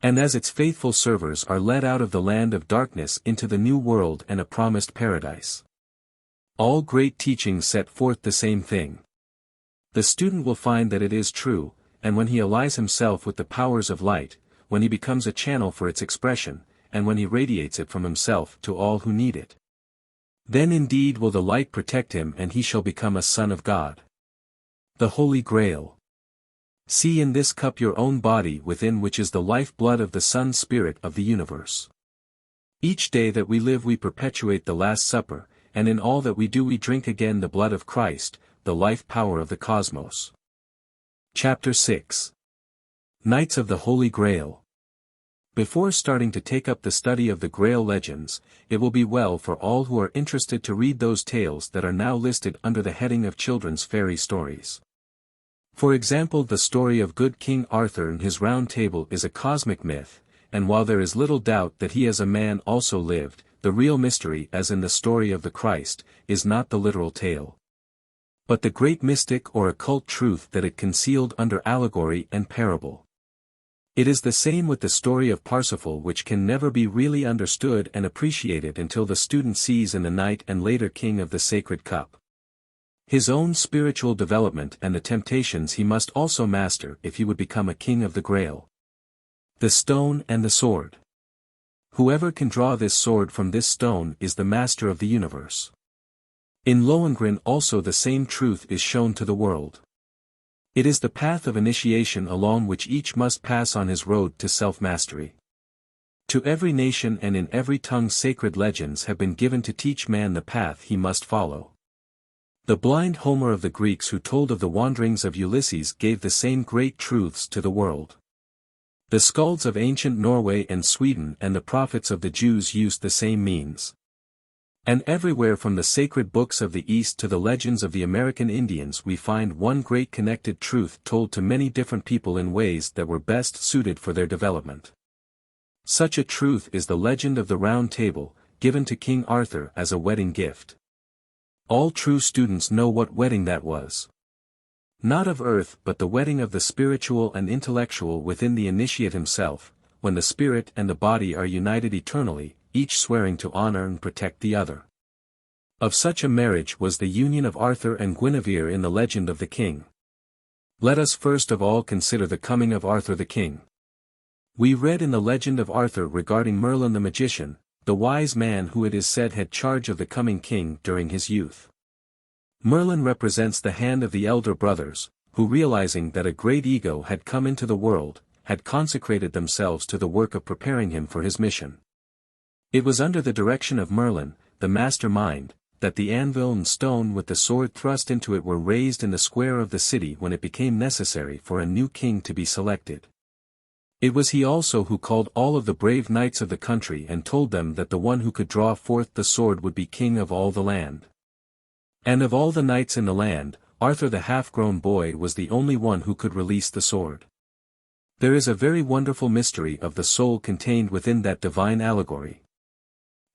And as its faithful servers are led out of the land of darkness into the new world and a promised paradise. All great teachings set forth the same thing. The student will find that it is true, and when he allies himself with the powers of light, when he becomes a channel for its expression, and when he radiates it from himself to all who need it. Then indeed will the light protect him and he shall become a son of God. The Holy Grail. See in this cup your own body within which is the life-blood of the Son Spirit of the universe. Each day that we live we perpetuate the Last Supper, and in all that we do we drink again the blood of Christ, the life-power of the cosmos. Chapter 6. Knights of the Holy Grail. Before starting to take up the study of the Grail legends, it will be well for all who are interested to read those tales that are now listed under the heading of children's fairy stories. For example, the story of good King Arthur and his Round Table is a cosmic myth, and while there is little doubt that he as a man also lived, the real mystery, as in the story of the Christ, is not the literal tale, but the great mystic or occult truth that it concealed under allegory and parable. It is the same with the story of Parsifal, which can never be really understood and appreciated until the student sees in the knight and later king of the sacred cup his own spiritual development and the temptations he must also master if he would become a king of the Grail. The stone and the sword. Whoever can draw this sword from this stone is the master of the universe. In Lohengrin also the same truth is shown to the world. It is the path of initiation along which each must pass on his road to self-mastery. To every nation and in every tongue sacred legends have been given to teach man the path he must follow. The blind Homer of the Greeks who told of the wanderings of Ulysses gave the same great truths to the world. The skalds of ancient Norway and Sweden and the prophets of the Jews used the same means. And everywhere from the sacred books of the East to the legends of the American Indians we find one great connected truth told to many different people in ways that were best suited for their development. Such a truth is the legend of the Round Table, given to King Arthur as a wedding gift. All true students know what wedding that was. Not of earth but the wedding of the spiritual and intellectual within the initiate himself, when the spirit and the body are united eternally, each swearing to honor and protect the other. Of such a marriage was the union of Arthur and Guinevere in the legend of the king. Let us first of all consider the coming of Arthur the king. We read in the legend of Arthur regarding Merlin the magician, the wise man who it is said had charge of the coming king during his youth. Merlin represents the hand of the elder brothers, who realizing that a great ego had come into the world, had consecrated themselves to the work of preparing him for his mission. It was under the direction of Merlin, the master mind, that the anvil and stone with the sword thrust into it were raised in the square of the city when it became necessary for a new king to be selected. It was he also who called all of the brave knights of the country and told them that the one who could draw forth the sword would be king of all the land. And of all the knights in the land, Arthur the half-grown boy was the only one who could release the sword. There is a very wonderful mystery of the soul contained within that divine allegory.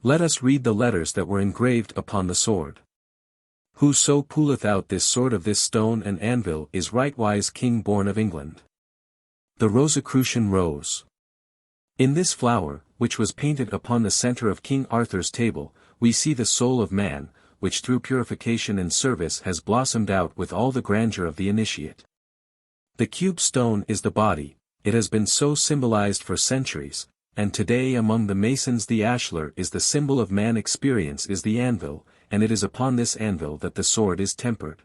Let us read the letters that were engraved upon the sword. Whoso pulleth out this sword of this stone and anvil is rightwise king born of England. The Rosicrucian Rose. In this flower, which was painted upon the center of King Arthur's table, we see the soul of man, which through purification and service has blossomed out with all the grandeur of the initiate. The cube stone is the body, it has been so symbolized for centuries, and today among the Masons the ashlar is the symbol of man. Experience is the anvil, and it is upon this anvil that the sword is tempered.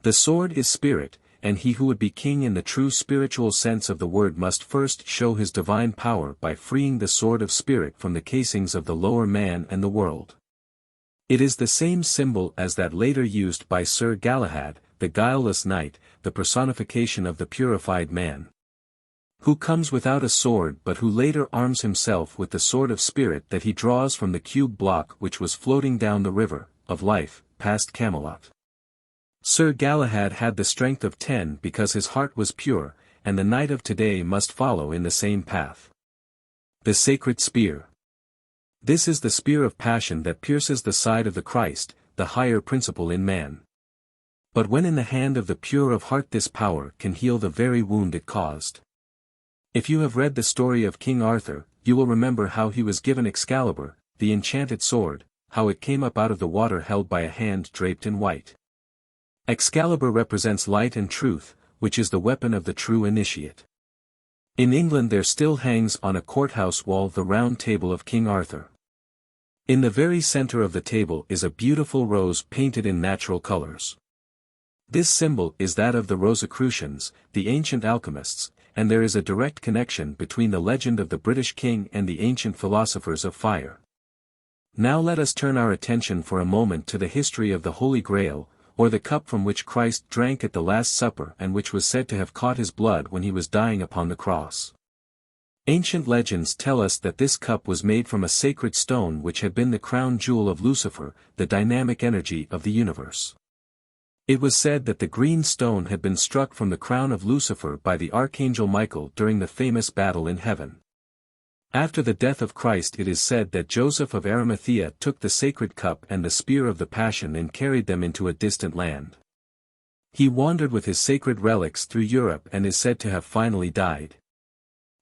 The sword is spirit, and he who would be king in the true spiritual sense of the word must first show his divine power by freeing the sword of spirit from the casings of the lower man and the world. It is the same symbol as that later used by Sir Galahad, the guileless knight, the personification of the purified man, who comes without a sword but who later arms himself with the sword of spirit that he draws from the cube block which was floating down the river of life, past Camelot. Sir Galahad had the strength of 10 because his heart was pure, and the knight of today must follow in the same path. The sacred spear. This is the spear of passion that pierces the side of the Christ, the higher principle in man. But when in the hand of the pure of heart this power can heal the very wound it caused. If you have read the story of King Arthur, you will remember how he was given Excalibur, the enchanted sword, how it came up out of the water held by a hand draped in white. Excalibur represents light and truth, which is the weapon of the true initiate. In England there still hangs on a courthouse wall the Round Table of King Arthur. In the very center of the table is a beautiful rose painted in natural colors. This symbol is that of the Rosicrucians, the ancient alchemists, and there is a direct connection between the legend of the British king and the ancient philosophers of fire. Now let us turn our attention for a moment to the history of the Holy Grail, or the cup from which Christ drank at the Last Supper and which was said to have caught his blood when he was dying upon the cross. Ancient legends tell us that this cup was made from a sacred stone which had been the crown jewel of Lucifer, the dynamic energy of the universe. It was said that the green stone had been struck from the crown of Lucifer by the archangel Michael during the famous battle in heaven. After the death of Christ, it is said that Joseph of Arimathea took the sacred cup and the spear of the Passion and carried them into a distant land. He wandered with his sacred relics through Europe and is said to have finally died.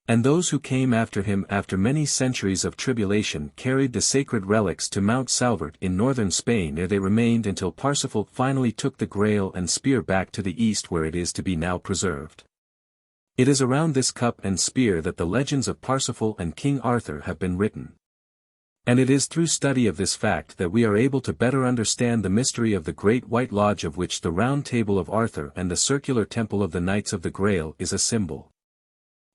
And those who came after him after many centuries of tribulation carried the sacred relics to Mount Salvert in northern Spain, where they remained until Parsifal finally took the Grail and spear back to the east, where it is to be now preserved. It is around this cup and spear that the legends of Parsifal and King Arthur have been written. And it is through study of this fact that we are able to better understand the mystery of the Great White Lodge, of which the Round Table of Arthur and the circular Temple of the Knights of the Grail is a symbol.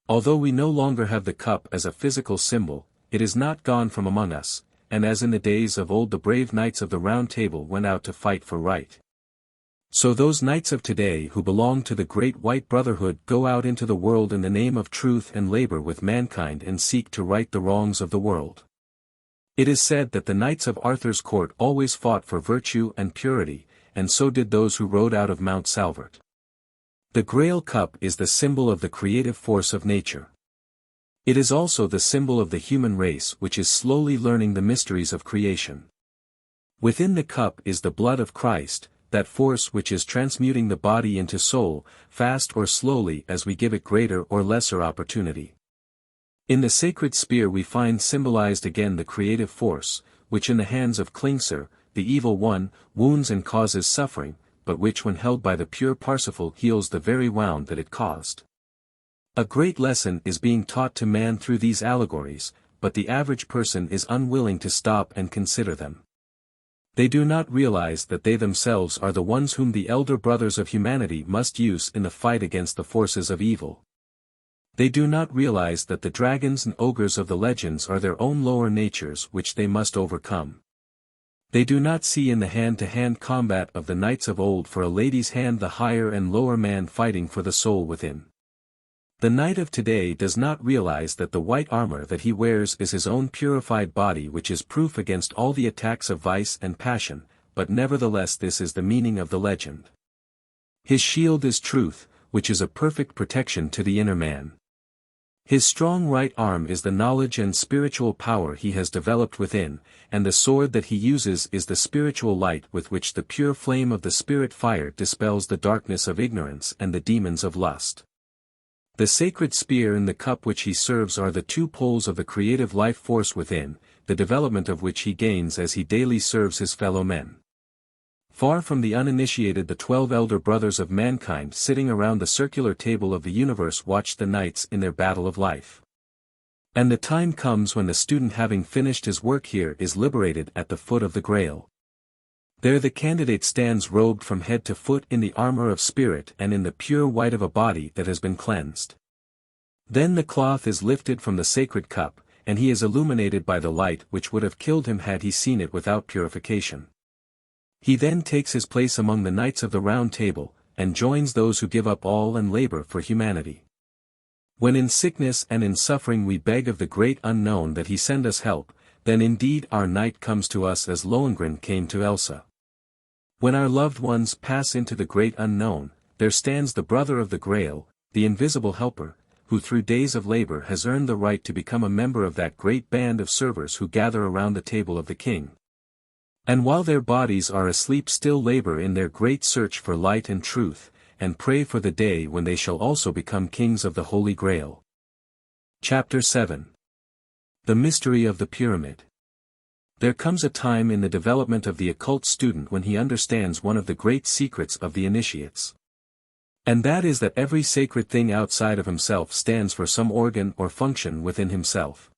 Although we no longer have the cup as a physical symbol, it is not gone from among us, and as in the days of old the brave knights of the Round Table went out to fight for right, so those knights of today who belong to the Great White Brotherhood go out into the world in the name of truth and labor with mankind and seek to right the wrongs of the world. It is said that the knights of Arthur's court always fought for virtue and purity, and so did those who rode out of Mount Salvert. The Grail cup is the symbol of the creative force of nature. It is also the symbol of the human race, which is slowly learning the mysteries of creation. Within the cup is the blood of Christ, that force which is transmuting the body into soul, fast or slowly as we give it greater or lesser opportunity. In the sacred spear we find symbolized again the creative force, which in the hands of Klingsor, the evil one, wounds and causes suffering, but which when held by the pure Parsifal heals the very wound that it caused. A great lesson is being taught to man through these allegories, but the average person is unwilling to stop and consider them. They do not realize that they themselves are the ones whom the elder brothers of humanity must use in the fight against the forces of evil. They do not realize that the dragons and ogres of the legends are their own lower natures which they must overcome. They do not see in the hand-to-hand combat of the knights of old for a lady's hand the higher and lower man fighting for the soul within. The knight of today does not realize that the white armor that he wears is his own purified body, which is proof against all the attacks of vice and passion, but nevertheless this is the meaning of the legend. His shield is truth, which is a perfect protection to the inner man. His strong right arm is the knowledge and spiritual power he has developed within, and the sword that he uses is the spiritual light with which the pure flame of the spirit fire dispels the darkness of ignorance and the demons of lust. The sacred spear and the cup which he serves are the two poles of the creative life force within, the development of which he gains as he daily serves his fellow men. Far from the uninitiated, the 12 elder brothers of mankind sitting around the circular table of the universe watch the knights in their battle of life. And the time comes when the student, having finished his work here, is liberated at the foot of the Grail. There the candidate stands robed from head to foot in the armor of spirit and in the pure white of a body that has been cleansed. Then the cloth is lifted from the sacred cup, and he is illuminated by the light which would have killed him had he seen it without purification. He then takes his place among the knights of the Round Table, and joins those who give up all and labor for humanity. When in sickness and in suffering we beg of the great unknown that he send us help, then indeed our knight comes to us as Lohengrin came to Elsa. When our loved ones pass into the great unknown, there stands the brother of the Grail, the invisible helper, who through days of labor has earned the right to become a member of that great band of servers who gather around the table of the king. And while their bodies are asleep still labor in their great search for light and truth, and pray for the day when they shall also become kings of the Holy Grail. Chapter 7. The Mystery of the Pyramid. There comes a time in the development of the occult student when he understands one of the great secrets of the initiates. And that is that every sacred thing outside of himself stands for some organ or function within himself.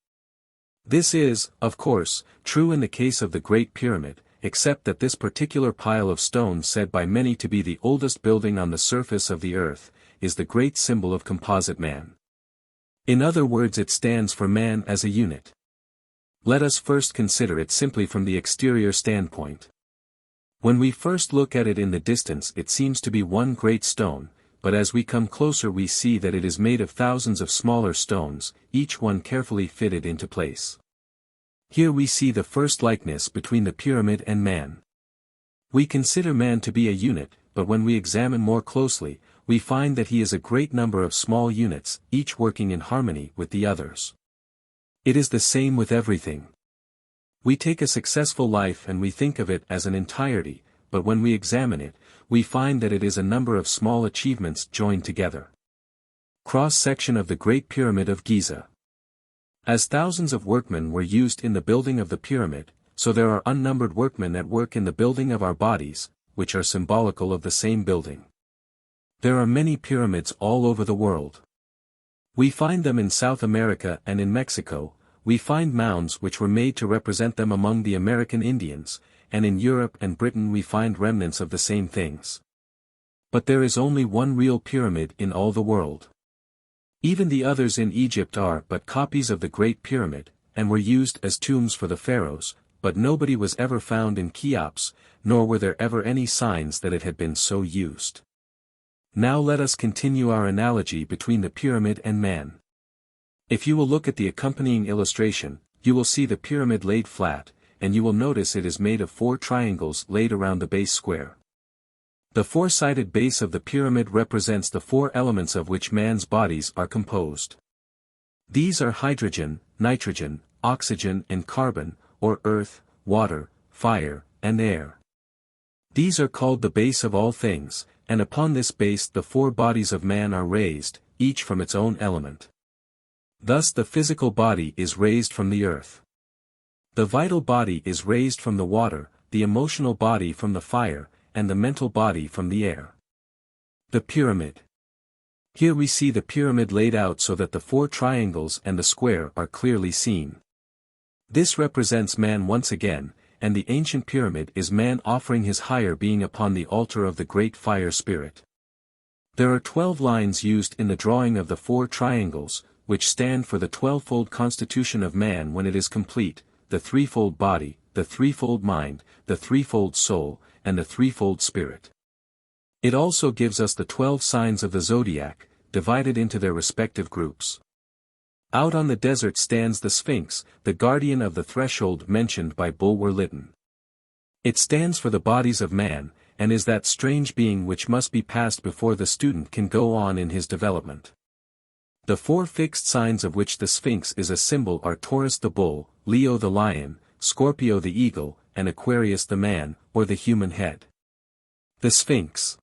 This is, of course, true in the case of the Great Pyramid, except that this particular pile of stone, said by many to be the oldest building on the surface of the earth, is the great symbol of composite man. In other words, it stands for man as a unit. Let us first consider it simply from the exterior standpoint. When we first look at it in the distance, it seems to be one great stone, but as we come closer we see that it is made of thousands of smaller stones, each one carefully fitted into place. Here we see the first likeness between the pyramid and man. We consider man to be a unit, but when we examine more closely, we find that he is a great number of small units, each working in harmony with the others. It is the same with everything. We take a successful life and we think of it as an entirety, but when we examine it, we find that it is a number of small achievements joined together. Cross-section of the Great Pyramid of Giza. As thousands of workmen were used in the building of the pyramid, so there are unnumbered workmen at work in the building of our bodies, which are symbolical of the same building. There are many pyramids all over the world. We find them in South America and in Mexico. We find mounds which were made to represent them among the American Indians, and in Europe and Britain we find remnants of the same things. But there is only one real pyramid in all the world. Even the others in Egypt are but copies of the Great Pyramid, and were used as tombs for the pharaohs, but nobody was ever found in Cheops, nor were there ever any signs that it had been so used. Now let us continue our analogy between the pyramid and man. If you will look at the accompanying illustration, you will see the pyramid laid flat, and you will notice it is made of 4 triangles laid around the base square. The 4-sided base of the pyramid represents the 4 elements of which man's bodies are composed. These are hydrogen, nitrogen, oxygen and carbon, or earth, water, fire, and air. These are called the base of all things, and upon this base the 4 bodies of man are raised, each from its own element. Thus the physical body is raised from the earth. The vital body is raised from the water, the emotional body from the fire, and the mental body from the air. The pyramid. Here we see the pyramid laid out so that the 4 triangles and the square are clearly seen. This represents man once again, and the ancient pyramid is man offering his higher being upon the altar of the great fire spirit. There are 12 lines used in the drawing of the 4 triangles, which stand for the 12-fold constitution of man when it is complete, the 3-fold body, the 3-fold mind, the 3-fold soul, and the 3-fold spirit. It also gives us the 12 signs of the zodiac, divided into their respective groups. Out on the desert stands the Sphinx, the guardian of the threshold mentioned by Bulwer Lytton. It stands for the bodies of man, and is that strange being which must be passed before the student can go on in his development. The 4 fixed signs of which the Sphinx is a symbol are Taurus the bull, Leo the lion, Scorpio the eagle, and Aquarius the man, or the human head. The Sphinx.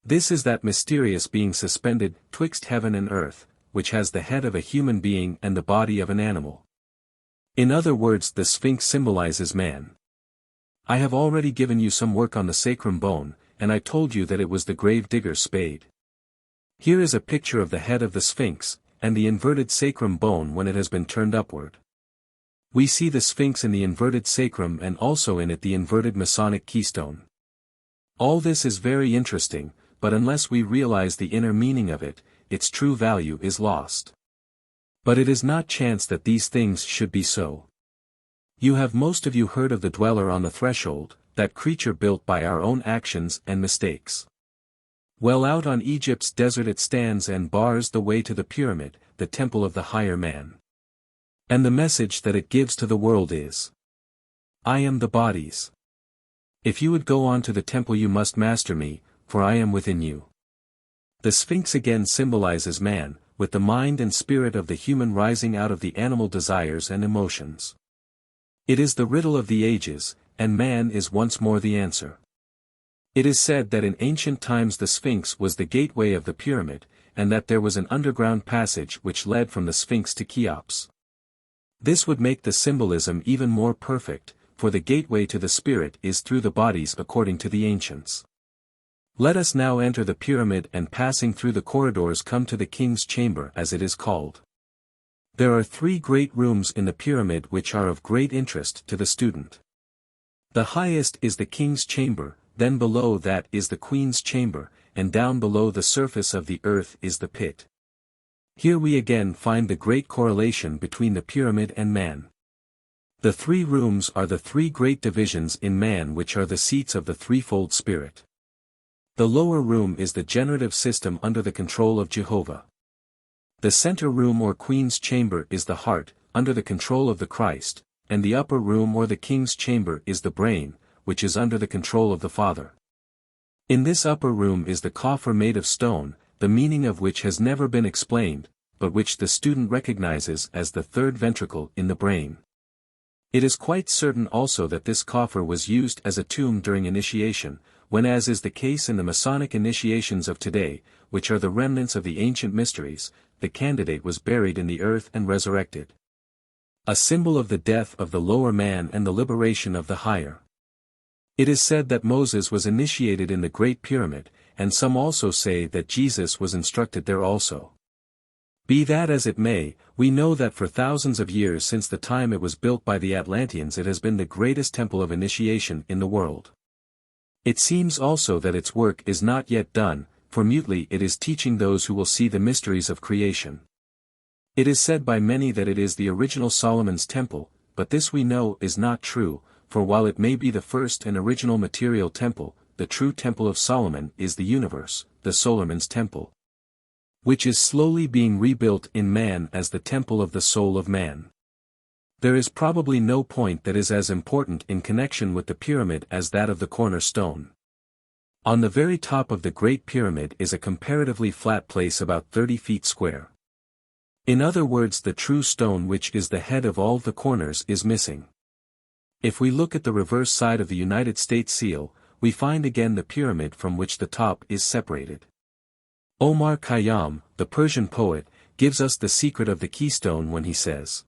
This is that mysterious being suspended twixt heaven and earth, which has the head of a human being and the body of an animal. In other words, the Sphinx symbolizes man. I have already given you some work on the sacrum bone, and I told you that it was the grave digger's spade. Here is a picture of the head of the Sphinx, and the inverted sacrum bone when it has been turned upward. We see the Sphinx in the inverted sacrum and also in it the inverted Masonic keystone. All this is very interesting, but unless we realize the inner meaning of it, its true value is lost. But it is not chance that these things should be so. You have most of you heard of the dweller on the threshold, that creature built by our own actions and mistakes. Well, out on Egypt's desert it stands and bars the way to the pyramid, the temple of the higher man. And the message that it gives to the world is, I am the bodies. If you would go on to the temple you must master me, for I am within you. The Sphinx again symbolizes man, with the mind and spirit of the human rising out of the animal desires and emotions. It is the riddle of the ages, and man is once more the answer. It is said that in ancient times the Sphinx was the gateway of the pyramid, and that there was an underground passage which led from the Sphinx to Cheops. This would make the symbolism even more perfect, for the gateway to the spirit is through the bodies according to the ancients. Let us now enter the pyramid and passing through the corridors come to the king's chamber as it is called. There are 3 great rooms in the pyramid which are of great interest to the student. The highest is the king's chamber, then below that is the queen's chamber, and down below the surface of the earth is the pit. Here we again find the great correlation between the pyramid and man. The 3 rooms are the 3 great divisions in man which are the seats of the threefold spirit. The lower room is the generative system under the control of Jehovah. The center room or queen's chamber is the heart, under the control of the Christ, and the upper room or the king's chamber is the brain, which is under the control of the Father. In this upper room is the coffer made of stone, the meaning of which has never been explained, but which the student recognizes as the third ventricle in the brain. It is quite certain also that this coffer was used as a tomb during initiation, when, as is the case in the Masonic initiations of today, which are the remnants of the ancient mysteries, the candidate was buried in the earth and resurrected. A symbol of the death of the lower man and the liberation of the higher. It is said that Moses was initiated in the Great Pyramid, and some also say that Jesus was instructed there also. Be that as it may, we know that for thousands of years since the time it was built by the Atlanteans it has been the greatest temple of initiation in the world. It seems also that its work is not yet done, for mutely it is teaching those who will see the mysteries of creation. It is said by many that it is the original Solomon's temple, but this we know is not true, for while it may be the first and original material temple, the true temple of Solomon is the universe, the Solomon's temple, which is slowly being rebuilt in man as the temple of the soul of man. There is probably no point that is as important in connection with the pyramid as that of the cornerstone. On the very top of the Great Pyramid is a comparatively flat place about 30 feet square. In other words, the true stone, which is the head of all the corners, is missing. If we look at the reverse side of the United States seal, we find again the pyramid from which the top is separated. Omar Khayyam, the Persian poet, gives us the secret of the keystone when he says,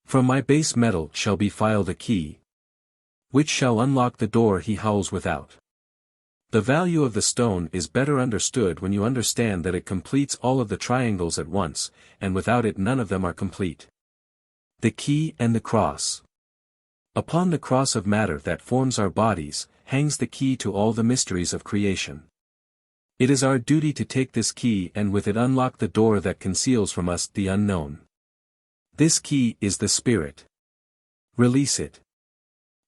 "From my base metal shall be filed a key, which shall unlock the door he howls without." The value of the stone is better understood when you understand that it completes all of the triangles at once, and without it none of them are complete. The key and the cross. Upon the cross of matter that forms our bodies, hangs the key to all the mysteries of creation. It is our duty to take this key and with it unlock the door that conceals from us the unknown. This key is the Spirit. Release it.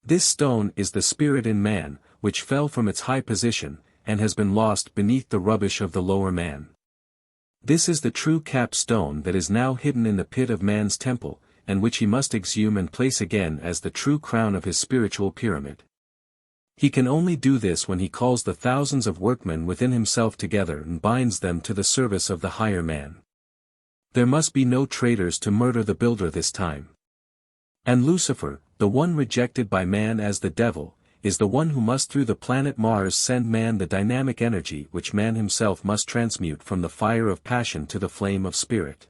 This stone is the Spirit in man, which fell from its high position, and has been lost beneath the rubbish of the lower man. This is the true capstone that is now hidden in the pit of man's temple, and which he must exhume and place again as the true crown of his spiritual pyramid. He can only do this when he calls the thousands of workmen within himself together and binds them to the service of the higher man. There must be no traitors to murder the builder this time. And Lucifer, the one rejected by man as the devil, is the one who must through the planet Mars send man the dynamic energy which man himself must transmute from the fire of passion to the flame of spirit.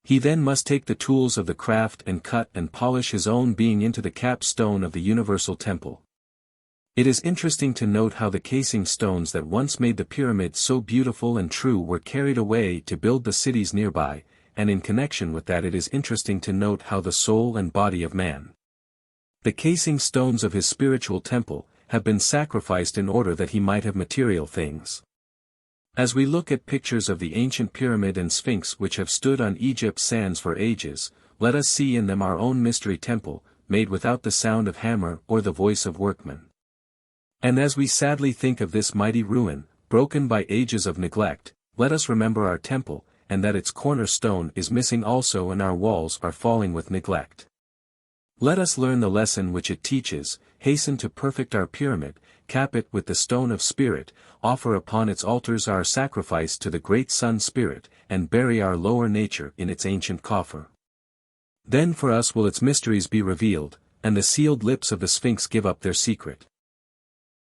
He then must take the tools of the craft and cut and polish his own being into the capstone of the universal temple. It is interesting to note how the casing stones that once made the pyramid so beautiful and true were carried away to build the cities nearby, and in connection with that it is interesting to note how the soul and body of man, the casing stones of his spiritual temple, have been sacrificed in order that he might have material things. As we look at pictures of the ancient pyramid and sphinx which have stood on Egypt's sands for ages, let us see in them our own mystery temple, made without the sound of hammer or the voice of workman. And as we sadly think of this mighty ruin, broken by ages of neglect, let us remember our temple, and that its cornerstone is missing also and our walls are falling with neglect. Let us learn the lesson which it teaches, hasten to perfect our pyramid, cap it with the stone of spirit, offer upon its altars our sacrifice to the great Sun Spirit, and bury our lower nature in its ancient coffer. Then for us will its mysteries be revealed, and the sealed lips of the Sphinx give up their secret.